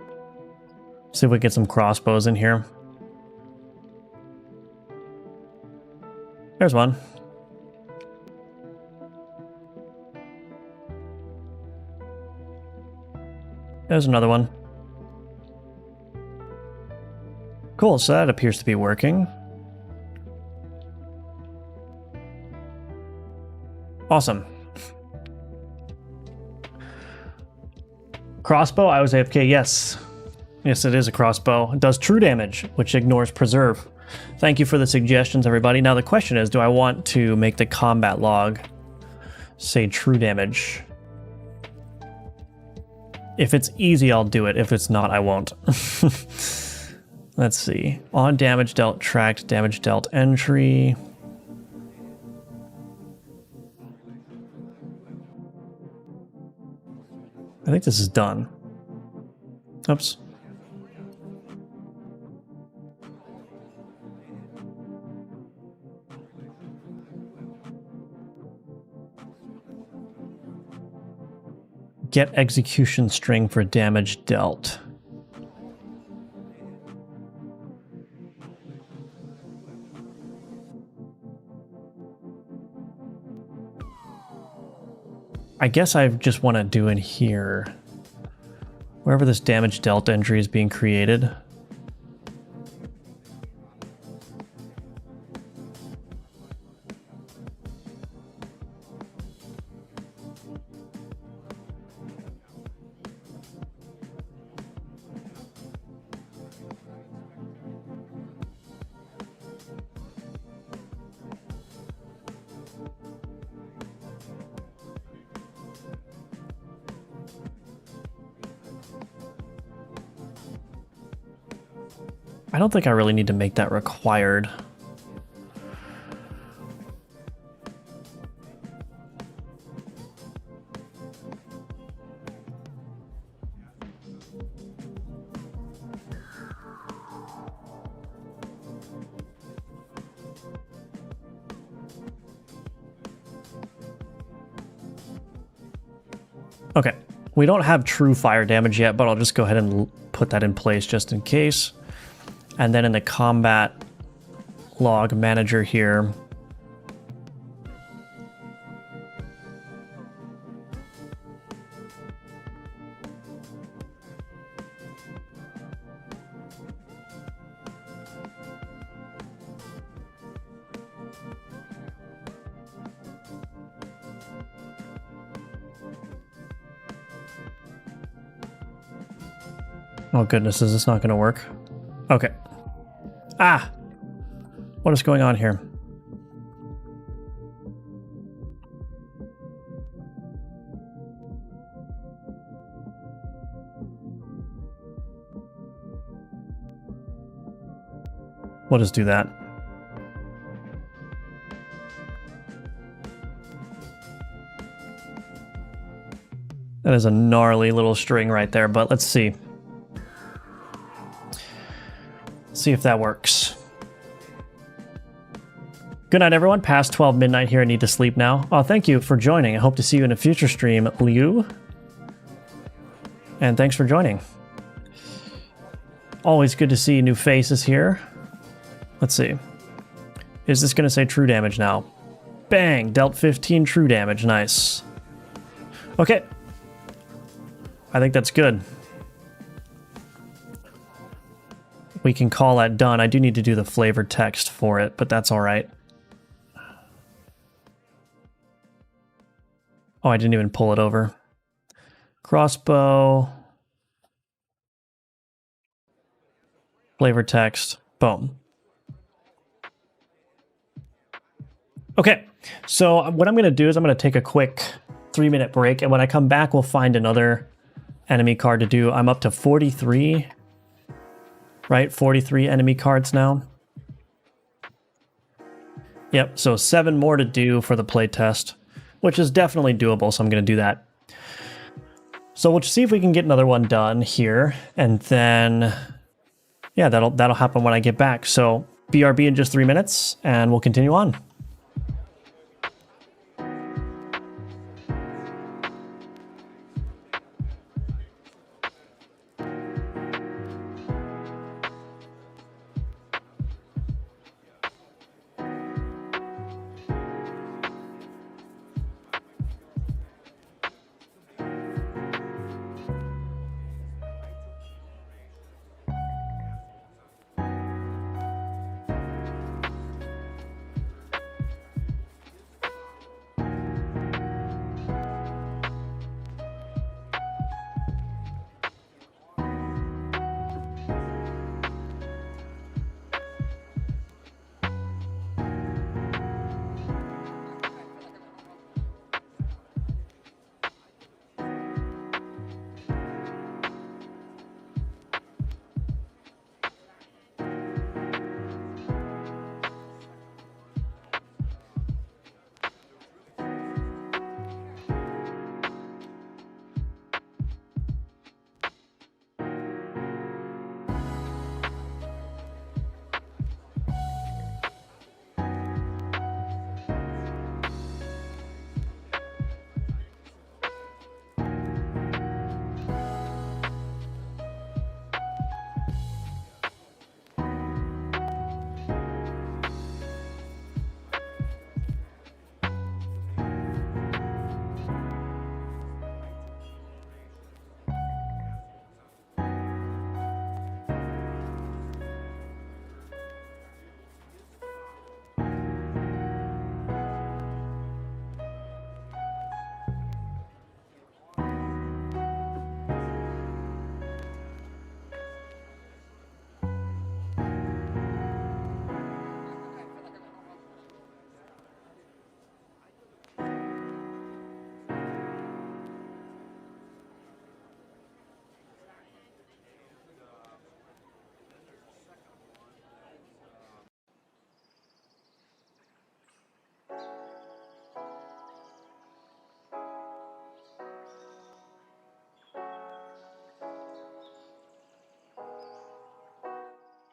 See if we get some crossbows in here. There's one. There's another one. Cool, so that appears to be working. Awesome. Crossbow, I was AFK, yes. Yes, it is a crossbow. It does true damage, which ignores preserve. Thank you for the suggestions, everybody. Now the question is, do I want to make the combat log say true damage? If it's easy, I'll do it. If it's not, I won't. Let's see. On damage dealt, tracked, damage dealt entry. I think this is done. Oops. Get execution string for damage dealt. I guess I just want to do in here, wherever this damage dealt entry is being created. I don't think I really need to make that required. Okay, we don't have true fire damage yet, but I'll just go ahead and put that in place just in case. And then in the combat log manager here, oh goodness, is this not going to work? Okay. Ah! What is going on here? We'll just do that. That is a gnarly little string right there, but let's see. See if that works. Good night, everyone. Past 12 midnight here. I need to sleep now. Oh, thank you for joining. I hope to see you in a future stream, Liu. And thanks for joining. Always good to see new faces here. Let's see. Is this going to say true damage now? Bang! Dealt 15 true damage. Nice. Okay. I think that's good. We can call that done. I do need to do the flavor text for it, but that's all right. Oh, I didn't even pull it over. Crossbow. Flavor text. Boom. Okay, so what I'm going to do is I'm going to take a quick 3-minute break, and when I come back, we'll find another enemy card to do. I'm up to 43, right? 43 enemy cards now. Yep, so 7 more to do for the playtest, which is definitely doable, so I'm going to do that. So we'll see if we can get another one done here, and then, yeah, that'll happen when I get back. So BRB in just 3 minutes, and we'll continue on.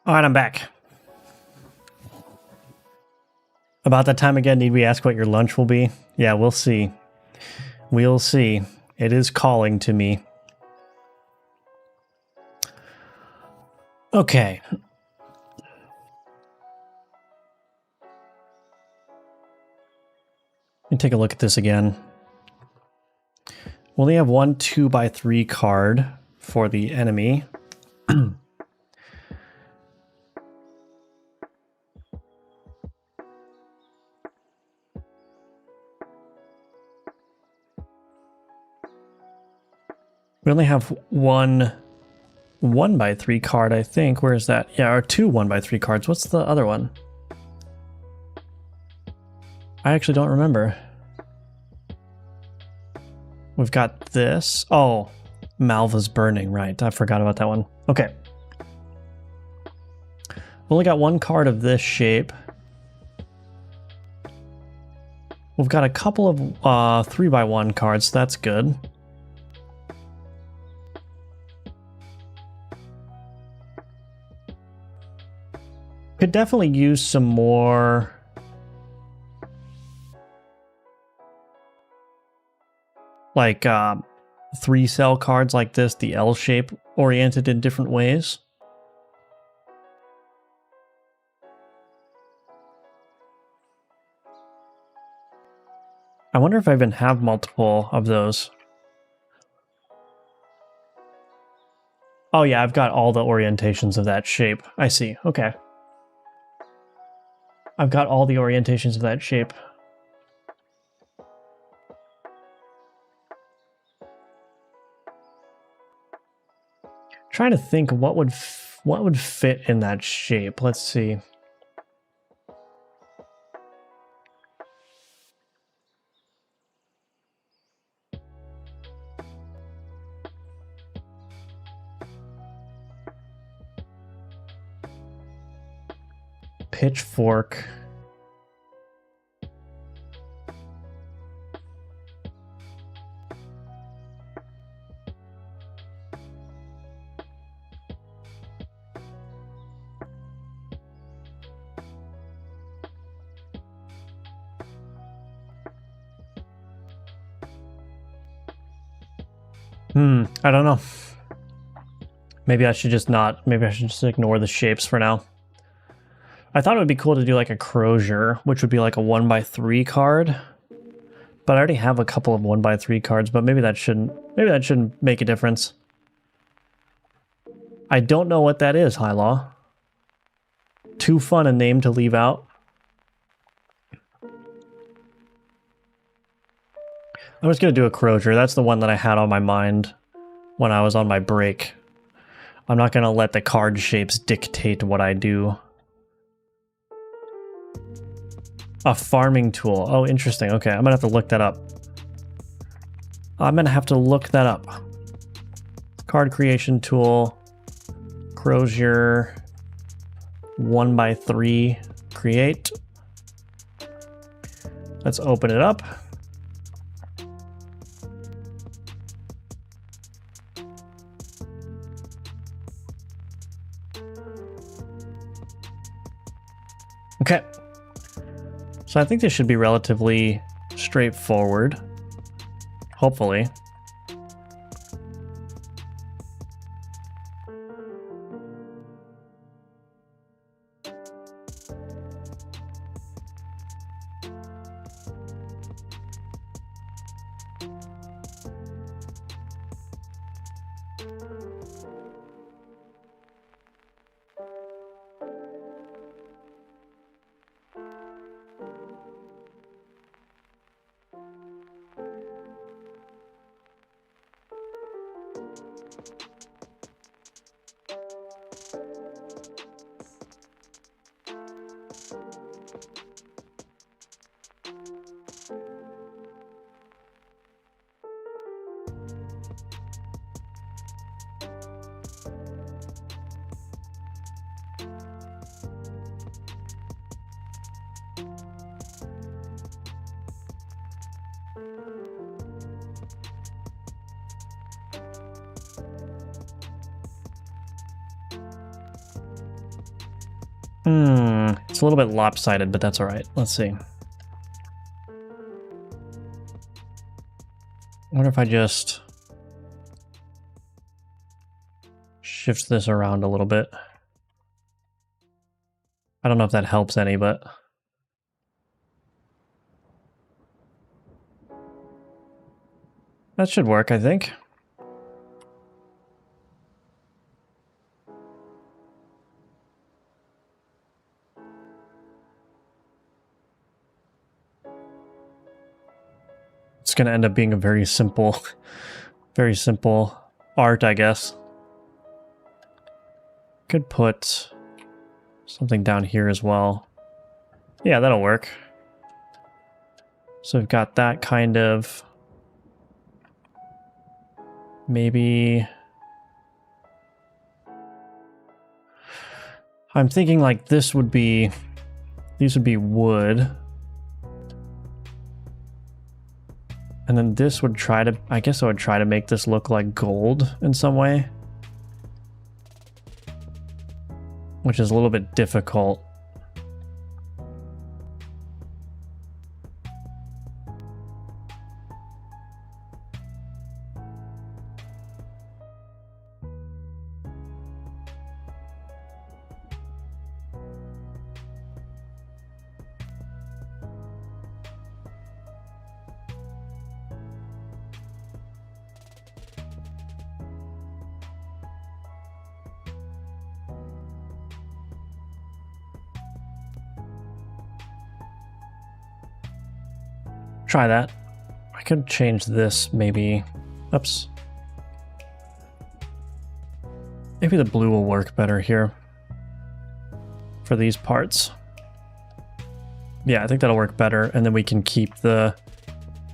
All right, I'm back. About that time again, need we ask what your lunch will be? Yeah, we'll see. We'll see. It is calling to me. Okay. Let me take a look at this again. We only have one 2x3 card for the enemy. We only have one 1x3 card, I think. Where is that? Yeah, or 2 1x3 cards. What's the other one? I actually don't remember. We've got this. Oh, Malva's Burning, right. I forgot about that one. Okay. We only got one card of this shape. We've got a couple of 3x1 cards, so that's good. Could definitely use some more like 3-cell cards like this, the L shape oriented in different ways. I wonder if I even have multiple of those. Oh yeah, I've got all the orientations of that shape. I see. Okay. I've got all the orientations of that shape. Trying to think what would fit in that shape. Let's see. Pitchfork. I don't know. Maybe I should just ignore the shapes for now. I thought it would be cool to do like a Crozier, which would be like a 1x3 card. But I already have a couple of 1x3 cards, but maybe that shouldn't make a difference. I don't know what that is, High Law. Too fun a name to leave out. I'm just going to do a Crozier. That's the one that I had on my mind when I was on my break. I'm not going to let the card shapes dictate what I do. A farming tool. Oh, interesting. Okay, I'm going to have to look that up. Card creation tool. Crozier. 1x3. Create. Let's open it up. Okay. So I think this should be relatively straightforward. Hopefully. It's a little bit lopsided, but that's all right. Let's see. I wonder if I just shift this around a little bit. I don't know if that helps any, but that should work, I think. It's going to end up being a very simple art, I guess. Could put something down here as well. Yeah, that'll work. So we've got that kind of... Maybe... I'm thinking like this would be... These would be wood. And then this would try to... I guess I would try to make this look like gold in some way. Which is a little bit difficult. Try that. I could change this maybe. Oops. Maybe the blue will work better here for these parts. Yeah, I think that'll work better. And then we can keep the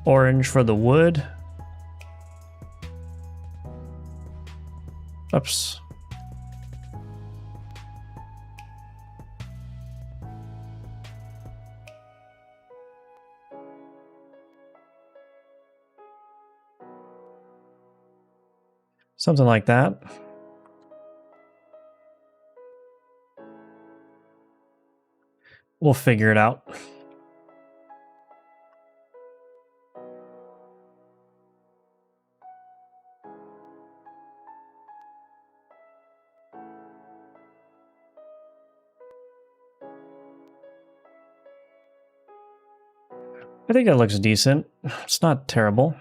orange for the wood. Oops. Something like that. We'll figure it out. I think that looks decent. It's not terrible.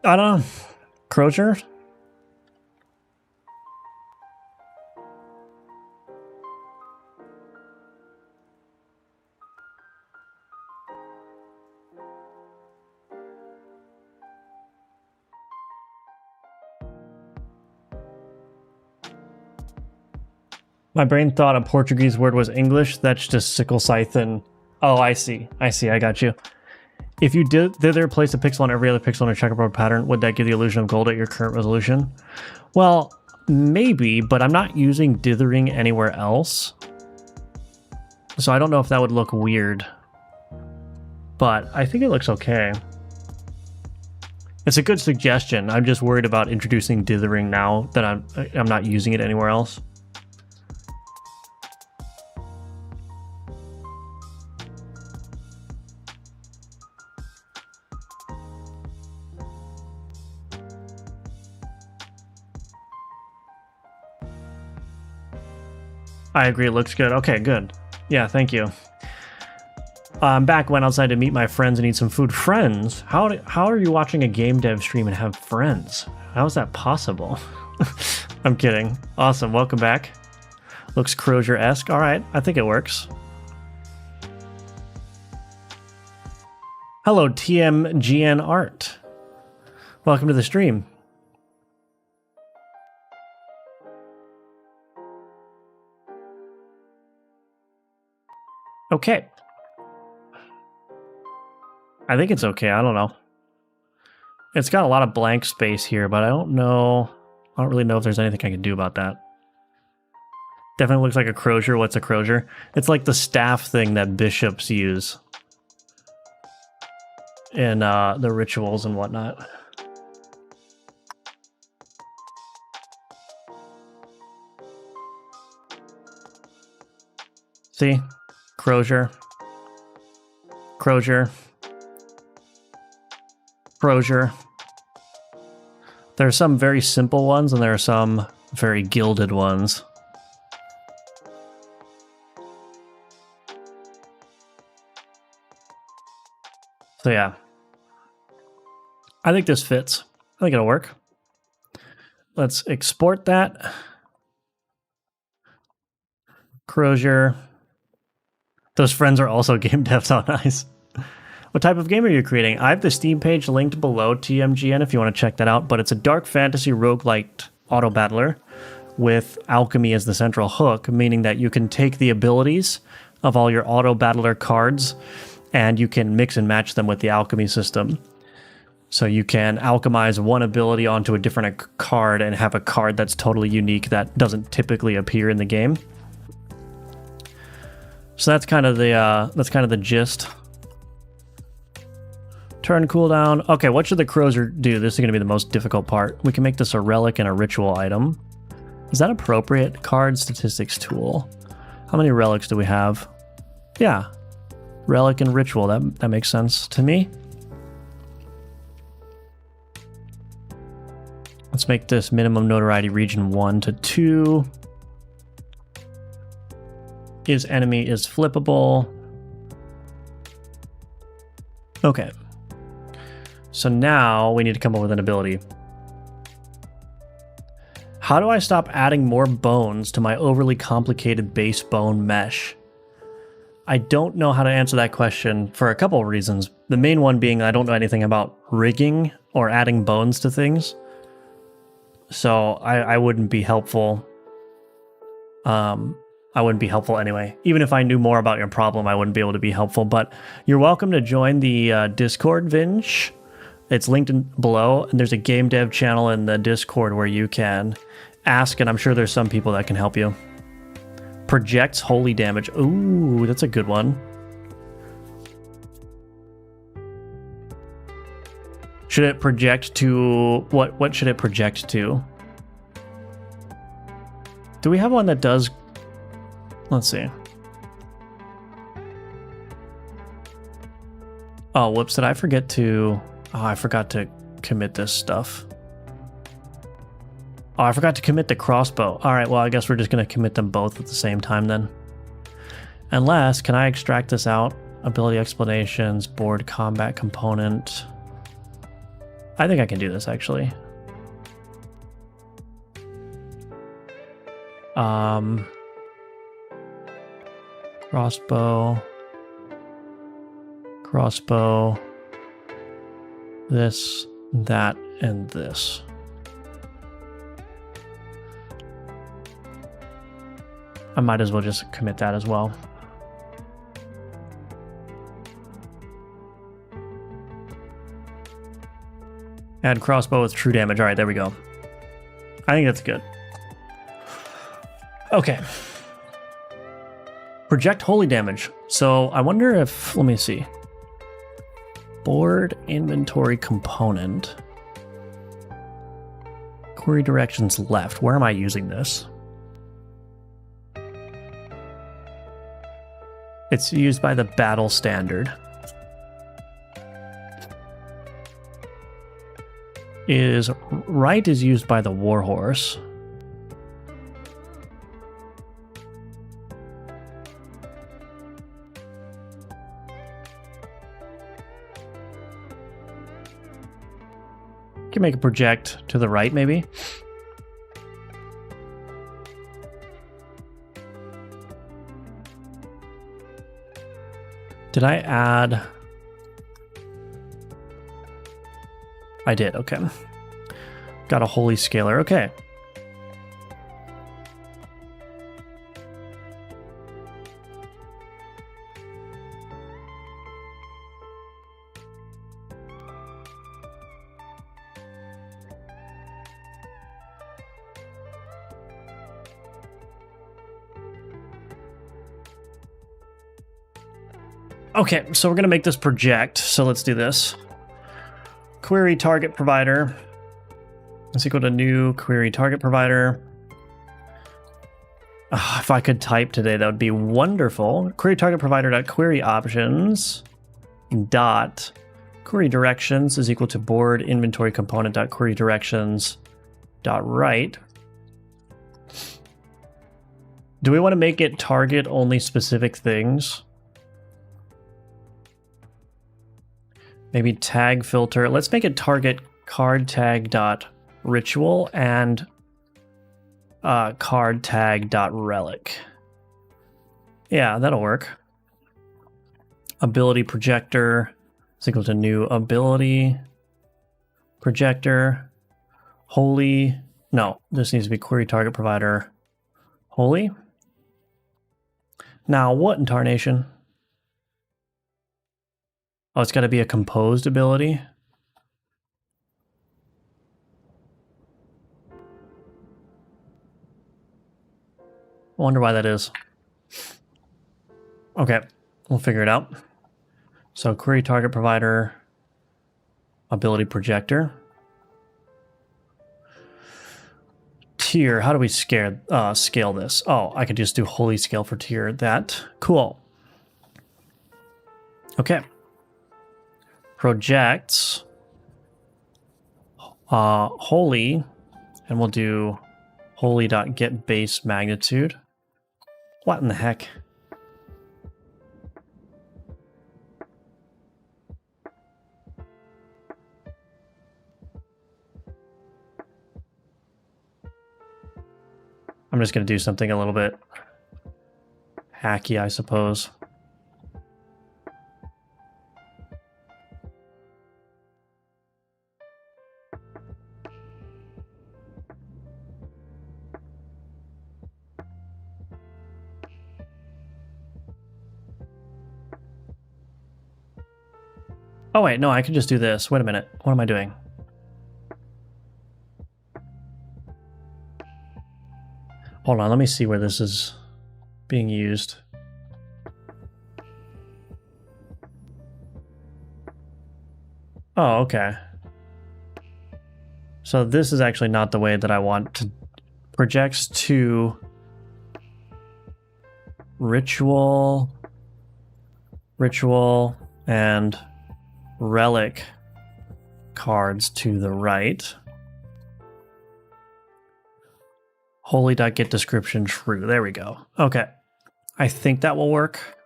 I don't know. Crozier? My brain thought a Portuguese word was English. That's just sickle scythe and... Oh, I see. I got you. If you did there place a pixel on every other pixel in a checkerboard pattern, would that give the illusion of gold at your current resolution? Well, maybe, but I'm not using dithering anywhere else. So I don't know if that would look weird. But I think it looks okay. It's a good suggestion. I'm just worried about introducing dithering now that I'm not using it anywhere else. I agree, it looks good. Okay, good. Yeah, thank you. I'm back, went outside to meet my friends and eat some food. Friends? How are you watching a game dev stream and have friends? How is that possible? I'm kidding. Awesome, welcome back. Looks Crozier-esque. All right, I think it works. Hello, TMGN Art. Welcome to the stream. Okay. I think it's okay. I don't know. It's got a lot of blank space here, but I don't know. I don't really know if there's anything I can do about that. Definitely looks like a crozier. What's a crozier? It's like the staff thing that bishops use in the rituals and whatnot. See? Crozier. Crozier. Crozier. There are some very simple ones and there are some very gilded ones. So yeah. I think this fits. I think it'll work. Let's export that. Crozier. Those friends are also game devs. Oh, nice. What type of game are you creating? I have the Steam page linked below TMGN if you want to check that out, but it's a dark fantasy roguelike auto battler with alchemy as the central hook, meaning that you can take the abilities of all your auto battler cards and you can mix and match them with the alchemy system. So you can alchemize one ability onto a different card and have a card that's totally unique that doesn't typically appear in the game. So that's kind of the gist. Turn cooldown. Okay, what should the crows do? This is going to be the most difficult part. We can make this a relic and a ritual item. Is that appropriate? Card statistics tool. How many relics do we have? Yeah. Relic and ritual. That makes sense to me. Let's make this minimum notoriety region 1 to 2. Is enemy is flippable. Okay. So now we need to come up with an ability. How do I stop adding more bones to my overly complicated base bone mesh? I don't know how to answer that question for a couple of reasons. The main one being I don't know anything about rigging or adding bones to things. So I wouldn't be helpful. I wouldn't be helpful anyway. Even if I knew more about your problem, I wouldn't be able to be helpful. But you're welcome to join the Discord, Vinch. It's linked below, and there's a game dev channel in the Discord where you can ask, and I'm sure there's some people that can help you. Projects holy damage. Ooh, that's a good one. Should it project to... What should it project to? Do we have one that does... Let's see. Oh, whoops, did I forget to... Oh, I forgot to commit this stuff. Oh, I forgot to commit the crossbow. All right, well, I guess we're just going to commit them both at the same time then. Unless, can I extract this out? Ability explanations, board combat component. I think I can do this, actually. Crossbow. Crossbow. This, that, and this. I might as well just commit that as well. Add crossbow with true damage. All right, there we go. I think that's good. Okay. Project holy damage. So I wonder if, let me see. Board inventory component. Query directions left. Where am I using this? It's used by the battle standard. Is right is used by the warhorse. Can make a project to the right, maybe. Did I add? I did, okay. Got a holy scalar, okay. Okay, so we're going to make this project. So let's do this. Query target provider. Let's equal to new query target provider. Oh, if I could type today, that would be wonderful. Query target provider dot query options dot query directions is equal to board inventory component dot query directions dot right. Do we want to make it target only specific things? Maybe tag filter. Let's make it target card tag dot ritual and card tag dot relic. Yeah, that'll work. Ability projector is equal to new ability projector. Holy. No, this needs to be query target provider. Holy. Now, what in tarnation? Oh, it's got to be a composed ability. I wonder why that is. Okay, we'll figure it out. So query target provider, ability projector. Tier, how do we scale this? Oh, I could just do holy scale for tier. That, cool. Okay. Projects, holy, and we'll do holy.get base magnitude. What in the heck? I'm just going to do something a little bit hacky, I suppose. Oh wait, no, I can just do this. Wait a minute. What am I doing? Hold on, let me see where this is being used. Oh, okay. So this is actually not the way that I want to. Projects to ritual, and relic cards to the right. Holy.get description true. There we go. Okay. I think that will work.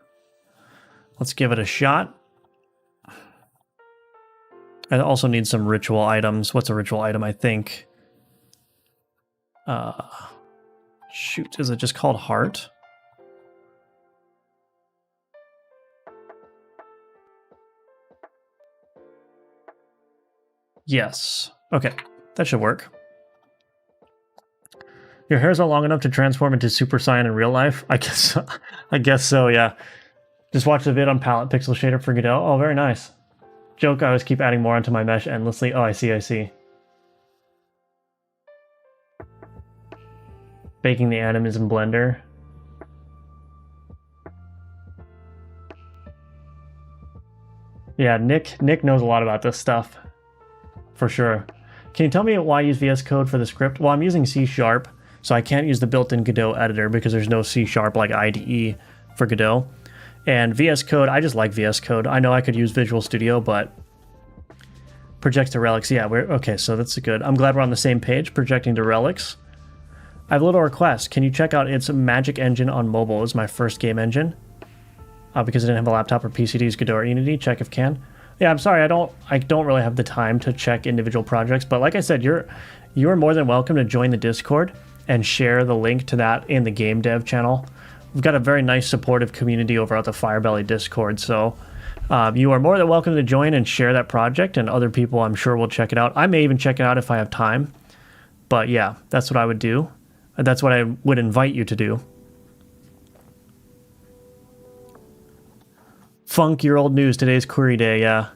Let's give it a shot. I also need some ritual items. What's a ritual item? I think. Shoot, is it just called heart? Yes. Okay, that should work. Your hair's not long enough to transform into Super Saiyan in real life? I guess so, yeah. Just watch the vid on palette pixel shader for Godot. Oh, very nice. Joke, I always keep adding more onto my mesh endlessly. Oh, I see. Baking the animes in Blender. Yeah, Nick knows a lot about this stuff. For sure. Can you tell me why I use VS Code for the script? Well, I'm using C#, so I can't use the built-in Godot editor because there's no C# like IDE for Godot. And VS Code, I just like VS Code. I know I could use Visual Studio, but projects to relics, yeah, okay, so that's good. I'm glad we're on the same page, projecting to relics. I have a little request. Can you check out its Magic Engine on mobile? It's my first game engine. Because I didn't have a laptop or PC to use Godot or Unity, check if can. Yeah, I'm sorry, I don't really have the time to check individual projects, but like I said, you're more than welcome to join the Discord and share the link to that in the game dev channel. We've got a very nice supportive community over at the Firebelly Discord, so you are more than welcome to join and share that project, and other people I'm sure will check it out. I may even check it out if I have time, but yeah, that's what I would do. That's what I would invite you to do. Funk your old news, today's query day, yeah.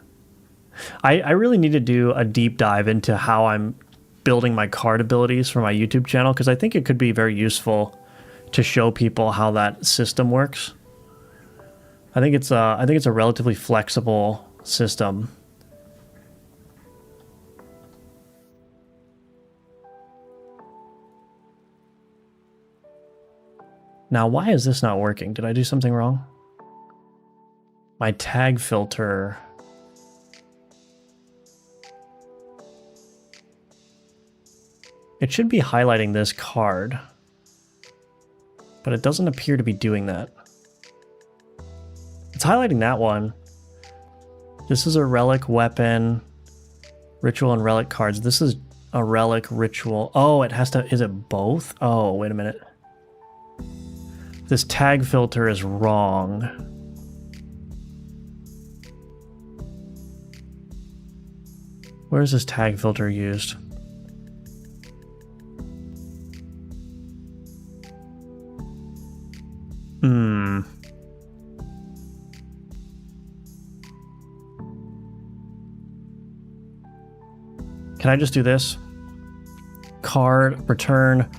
I really need to do a deep dive into how I'm building my card abilities for my YouTube channel, because I think it could be very useful to show people how that system works. I think it's a relatively flexible system. Now, why is this not working? Did I do something wrong? My tag filter. It should be highlighting this card, but it doesn't appear to be doing that. It's highlighting that one. This is a relic weapon, ritual and relic cards. This is a relic ritual. Oh, it has to, is it both? Oh, wait a minute. This tag filter is wrong. Where is this tag filter used? Can I just do this? Card, return,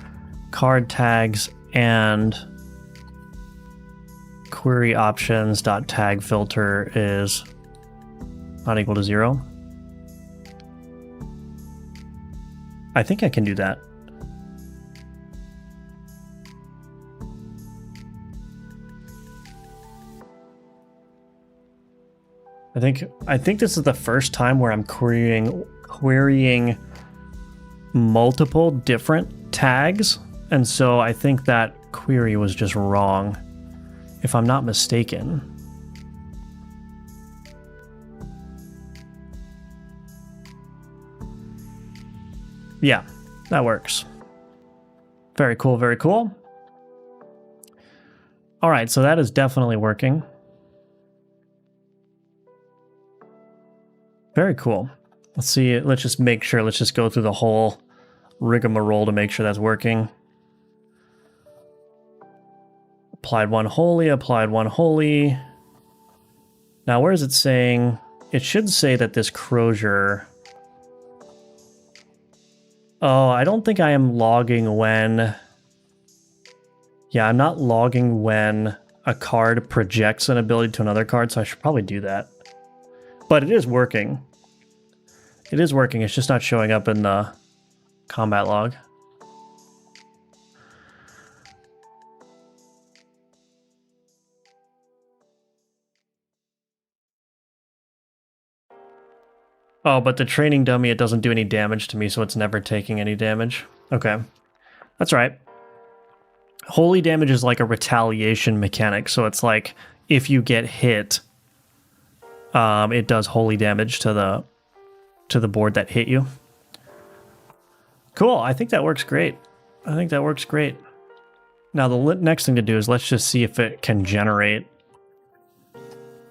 card tags, and query options dot tag filter is not equal to 0. I think I can do that. I think this is the first time where I'm querying multiple different tags, and so I think that query was just wrong, if I'm not mistaken. Yeah, that works. Very cool, very cool. All right, so that is definitely working. Very cool. Let's see, let's just make sure, let's just go through the whole rigmarole to make sure that's working. Applied one holy, applied one holy. Now, where is it saying? It should say that this crozier... Oh, I don't think I am logging when... Yeah, I'm not logging when a card projects an ability to another card, so I should probably do that. But it is working. It is working, it's just not showing up in the combat log. Oh, but the training dummy, it doesn't do any damage to me, so it's never taking any damage. Okay. That's right. Holy damage is like a retaliation mechanic, so it's like if you get hit, it does holy damage to the board that hit you. Cool, I think that works great. I think that works great. Now the next thing to do is let's just see if it can generate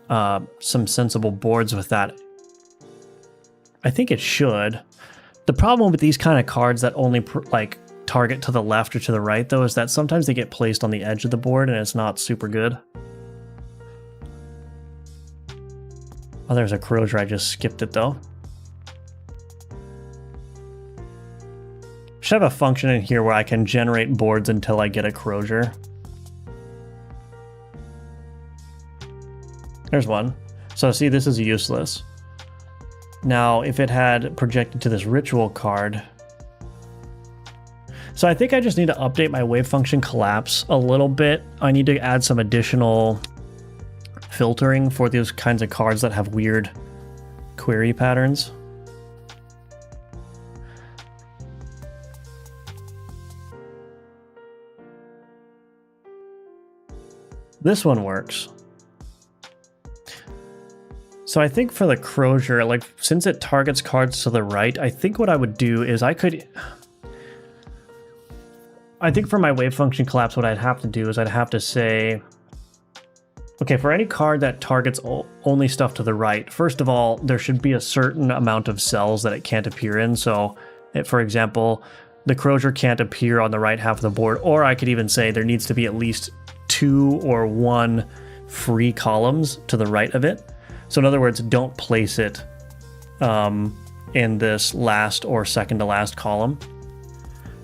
some sensible boards with that. I think it should. The problem with these kind of cards that only like target to the left or to the right, though, is that sometimes they get placed on the edge of the board and it's not super good. Oh, there's a crozier. I just skipped it, though. Should have a function in here where I can generate boards until I get a crozier. There's one. So see, this is useless. Now, if it had projected to this ritual card... So I think I just need to update my wave function collapse a little bit. I need to add some additional filtering for those kinds of cards that have weird query patterns. This one works. So I think for the crozier, like, since it targets cards to the right, I think what I would do is I think for my wave function collapse, what I'd have to do is I'd have to say, okay, for any card that targets only stuff to the right, first of all, there should be a certain amount of cells that it can't appear in. So, for example, the crozier can't appear on the right half of the board, or I could even say there needs to be at least 2 or 1 free columns to the right of it. So in other words, don't place it in this last or second to last column.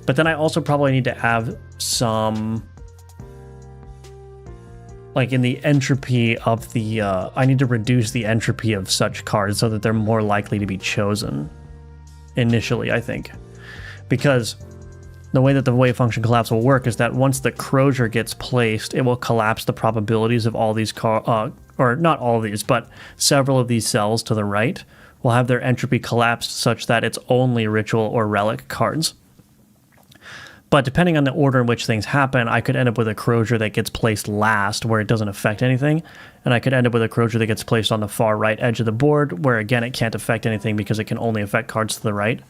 But then I also probably need to have some, like in the entropy of the, I need to reduce the entropy of such cards so that they're more likely to be chosen initially, I think. Because the way that the wave function collapse will work is that once the crozier gets placed, it will collapse the probabilities of all these or not all of these, but several of these cells to the right will have their entropy collapsed such that it's only ritual or relic cards. But depending on the order in which things happen, I could end up with a crozier that gets placed last where it doesn't affect anything, and I could end up with a crozier that gets placed on the far right edge of the board where, again, it can't affect anything because it can only affect cards to the right.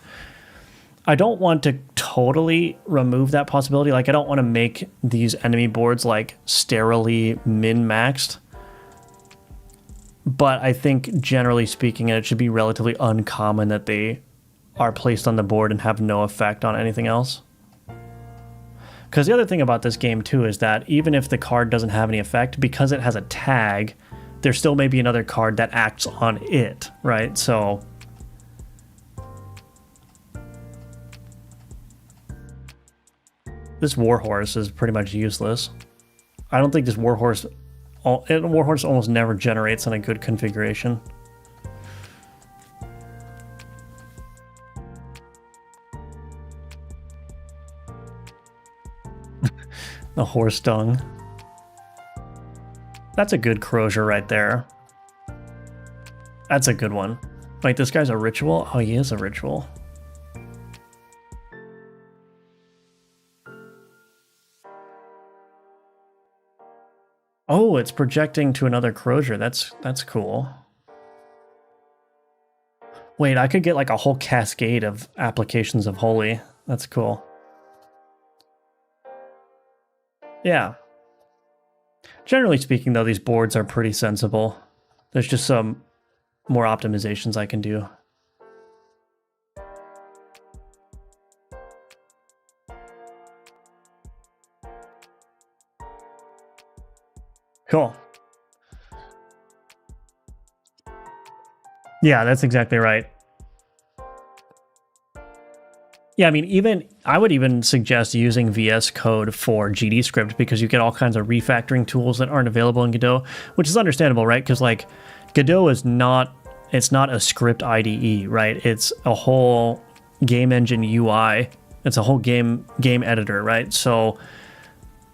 I don't want to totally remove that possibility. Like, I don't want to make these enemy boards like sterilely min-maxed. But I think, generally speaking, it should be relatively uncommon that they are placed on the board and have no effect on anything else. Because the other thing about this game, too, is that even if the card doesn't have any effect, because it has a tag, there still may be another card that acts on it, right? So this Warhorse is pretty much useless. I don't think this Warhorse almost never generates in a good configuration. The horse dung. That's a good crozier right there. That's a good one. Wait, this guy's a ritual? Oh, he is a ritual. Oh, it's projecting to another crozier. That's cool. Wait, I could get like a whole cascade of applications of holy. That's cool. Yeah. Generally speaking, though, these boards are pretty sensible. There's just some more optimizations I can do. Cool. Yeah, that's exactly right. Yeah, I mean, I would even suggest using VS Code for GDScript because you get all kinds of refactoring tools that aren't available in Godot, which is understandable, right? Because like Godot is not, it's not a script IDE, right? It's a whole game engine UI. It's a whole game editor, right? So,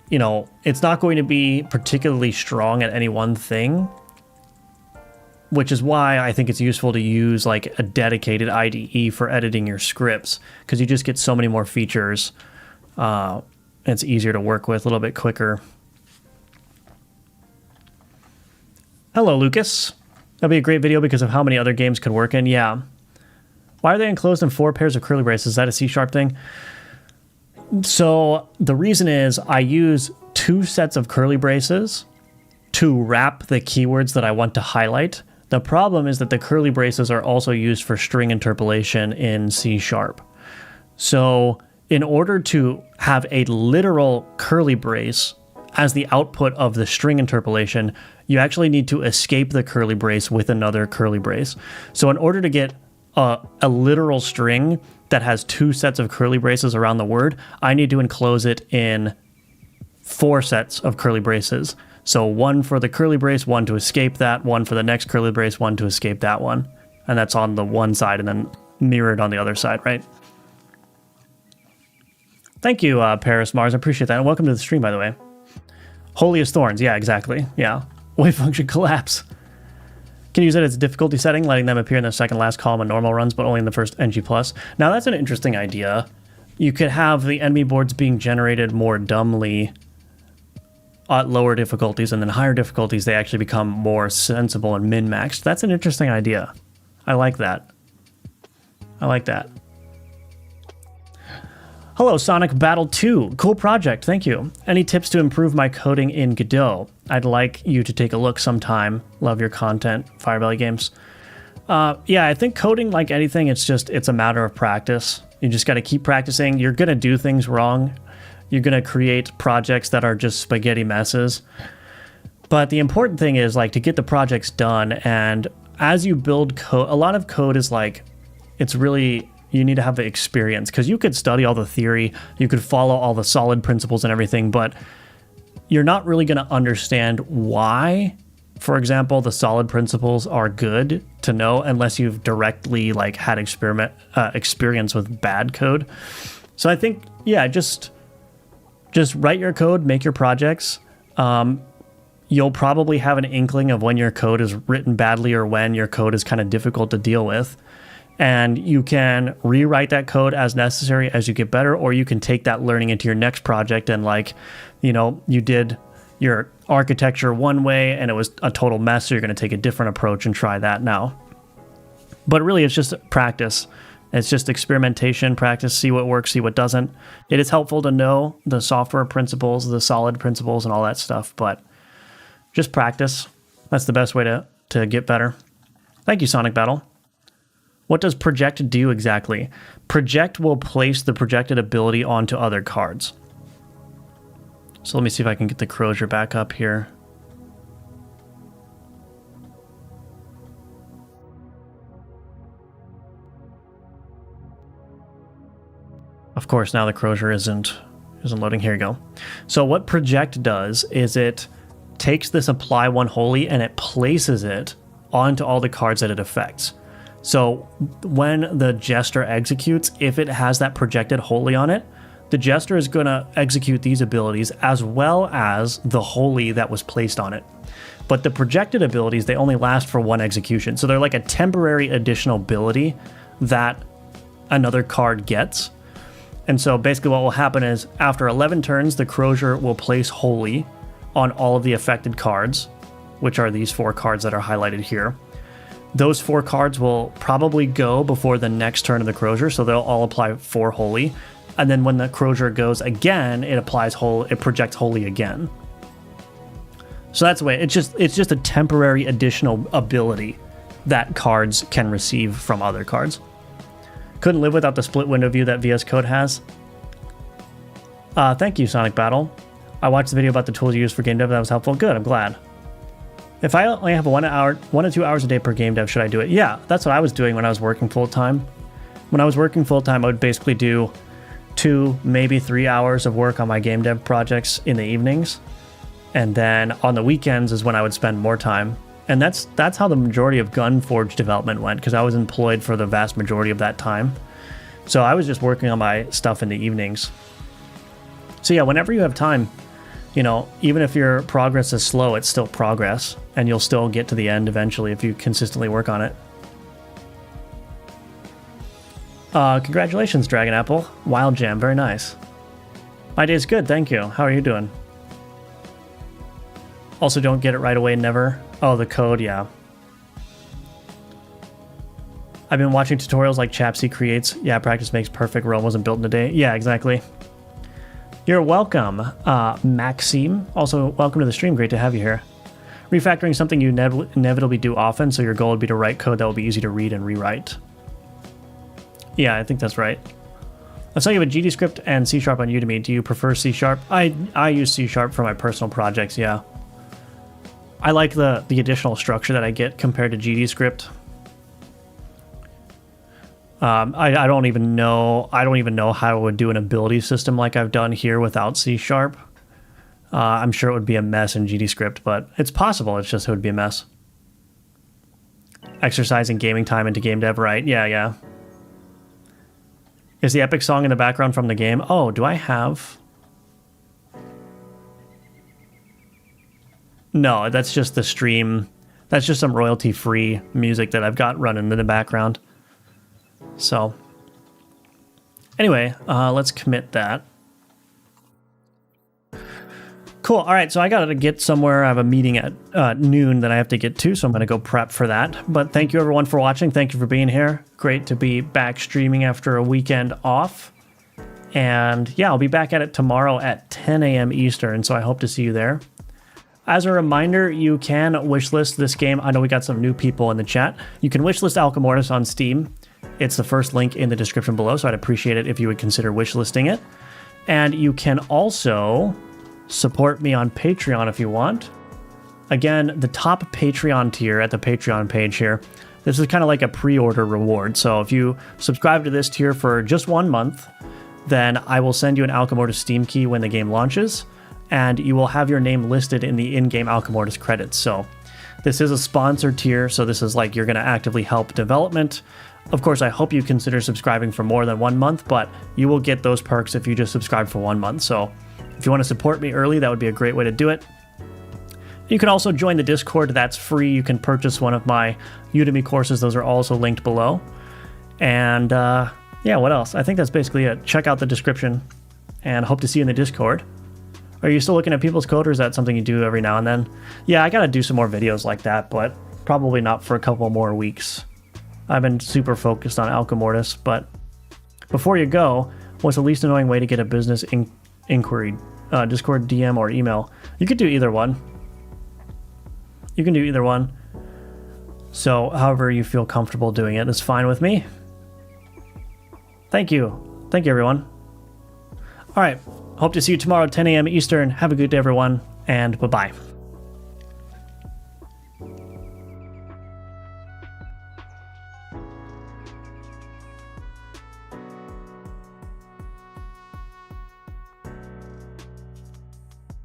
you know, it's not going to be particularly strong at any one thing, which is why I think it's useful to use like a dedicated IDE for editing your scripts, because you just get so many more features. It's easier to work with, a little bit quicker. Hello, Lucas. That'll be a great video because of how many other games could work in. Yeah. Why are they enclosed in 4 pairs of curly braces? Is that a C# thing? So the reason is I use 2 sets of curly braces to wrap the keywords that I want to highlight. The problem is that the curly braces are also used for string interpolation in C#. So in order to have a literal curly brace as the output of the string interpolation, you actually need to escape the curly brace with another curly brace. So in order to get a literal string that has 2 sets of curly braces around the word, I need to enclose it in 4 sets of curly braces. So 1 for the curly brace, 1 to escape that, 1 for the next curly brace, 1 to escape that one. And that's on the one side and then mirrored on the other side, right? Thank you, Paris Mars. I appreciate that. And welcome to the stream, by the way. Holy as thorns. Yeah, exactly. Yeah. Wave function collapse. Can you use it as a difficulty setting, letting them appear in the second last column of normal runs, but only in the first NG+. Now, that's an interesting idea. You could have the enemy boards being generated more dumbly at lower difficulties, and then higher difficulties, they actually become more sensible and min-maxed. That's an interesting idea. I like that. I like that. Hello, Sonic Battle 2. Cool project, thank you. Any tips to improve my coding in Godot? I'd like you to take a look sometime. Love your content, Firebelly Games. Yeah, I think coding, like anything, it's a matter of practice. You just got to keep practicing. You're going to do things wrong. You're going to create projects that are just spaghetti messes. But the important thing is like to get the projects done. And as you build code, a lot of code is like, it's really, you need to have the experience, because you could study all the theory, you could follow all the solid principles and everything, but you're not really going to understand why, for example, the solid principles are good to know unless you've directly like had experience with bad code. So I think, yeah, just write your code, make your projects. You'll probably have an inkling of when your code is written badly or when your code is kind of difficult to deal with. And you can rewrite that code as necessary as you get better, or you can take that learning into your next project and like, you know, you did your architecture one way and it was a total mess, so you're going to take a different approach and try that now. But really, it's just practice. It's just experimentation, practice, see what works, see what doesn't. It is helpful to know the software principles, the solid principles, and all that stuff, but just practice. That's the best way to get better. Thank you, Sonic Battle. What does project do exactly? Project will place the projected ability onto other cards. So let me see if I can get the crozier back up here. Of course, now the crozier isn't loading. Here you go. So what project does is it takes this apply one holy and it places it onto all the cards that it affects. So when the gesture executes, if it has that projected holy on it, The Jester is going to execute these abilities as well as the Holy that was placed on it. But the projected abilities, they only last for one execution. So they're like a temporary additional ability that another card gets. And so basically what will happen is after 11 turns, the Crozier will place Holy on all of the affected cards, which are these 4 cards that are highlighted here. Those 4 cards will probably go before the next turn of the Crozier, so they'll all apply 4 Holy. And then when the Crozier goes again, it applies Holy, it projects Holy again. So that's the way. It's just a temporary additional ability that cards can receive from other cards. Couldn't live without the split window view that VS Code has. Thank you, Sonic Battle. I watched the video about the tools you use for game dev. That was helpful. Good, I'm glad. If I only have 1 to 2 hours a day per game dev, should I do it? Yeah, that's what I was doing when I was working full time. When I was working full time, I would basically do 2, maybe 3 hours of work on my game dev projects in the evenings. And then on the weekends is when I would spend more time. And that's how the majority of Gunforge development went, because I was employed for the vast majority of that time. So I was just working on my stuff in the evenings. So yeah, whenever you have time, you know, even if your progress is slow, it's still progress, and you'll still get to the end eventually if you consistently work on it. Congratulations, Dragon Apple. Wild Jam, very nice. My day's good, thank you. How are you doing? Also, don't get it right away, never. Oh, the code, yeah. I've been watching tutorials like Chapsy creates. Yeah, practice makes perfect. Rome wasn't built in a day. Yeah, exactly. You're welcome, Maxime. Also, welcome to the stream. Great to have you here. Refactoring something you inevitably do often, so your goal would be to write code that will be easy to read and rewrite. Yeah, I think that's right. I saw you have a GDScript and C# on Udemy. Do you prefer C#? I use C# for my personal projects, yeah. I like the additional structure that I get compared to GDScript. I don't even know how I would do an ability system like I've done here without C#. I'm sure it would be a mess in GDScript, but it's possible. It's just it would be a mess. Exercising gaming time into game dev, right? Yeah. Is the epic song in the background from the game? Oh, do I have... No, that's just the stream. That's just some royalty-free music that I've got running in the background. So, anyway, let's commit that. Cool. All right, so I got to get somewhere. I have a meeting at noon that I have to get to, so I'm going to go prep for that. But thank you, everyone, for watching. Thank you for being here. Great to be back streaming after a weekend off. And yeah, I'll be back at it tomorrow at 10 a.m. Eastern, so I hope to see you there. As a reminder, you can wishlist this game. I know we got some new people in the chat. You can wishlist Alchemortis on Steam. It's the first link in the description below, so I'd appreciate it if you would consider wishlisting it. And you can also support me on Patreon if you want. Again, the top Patreon tier at the Patreon page here, this is kind of like a pre-order reward. So if you subscribe to this tier for just 1 month, then I will send you an Alchemortis Steam key when the game launches, and you will have your name listed in the in-game Alchemortis credits. So this is a sponsored tier, so this is like you're going to actively help development. Of course, I hope you consider subscribing for more than 1 month, but you will get those perks if you just subscribe for 1 month. So if you want to support me early, that would be a great way to do it. You can also join the Discord. That's free. You can purchase one of my Udemy courses. Those are also linked below. And yeah, what else? I think that's basically it. Check out the description and hope to see you in the Discord. Are you still looking at people's code, or is that something you do every now and then? Yeah, I got to do some more videos like that, but probably not for a couple more weeks. I've been super focused on Alchemortis, but before you go, what's the least annoying way to get a business inquiry? Discord, DM, or email? You could do either one. You can do either one. So however you feel comfortable doing it is fine with me. Thank you. Thank you, everyone. All right. Hope to see you tomorrow at 10 a.m. Eastern. Have a good day, everyone, and bye-bye.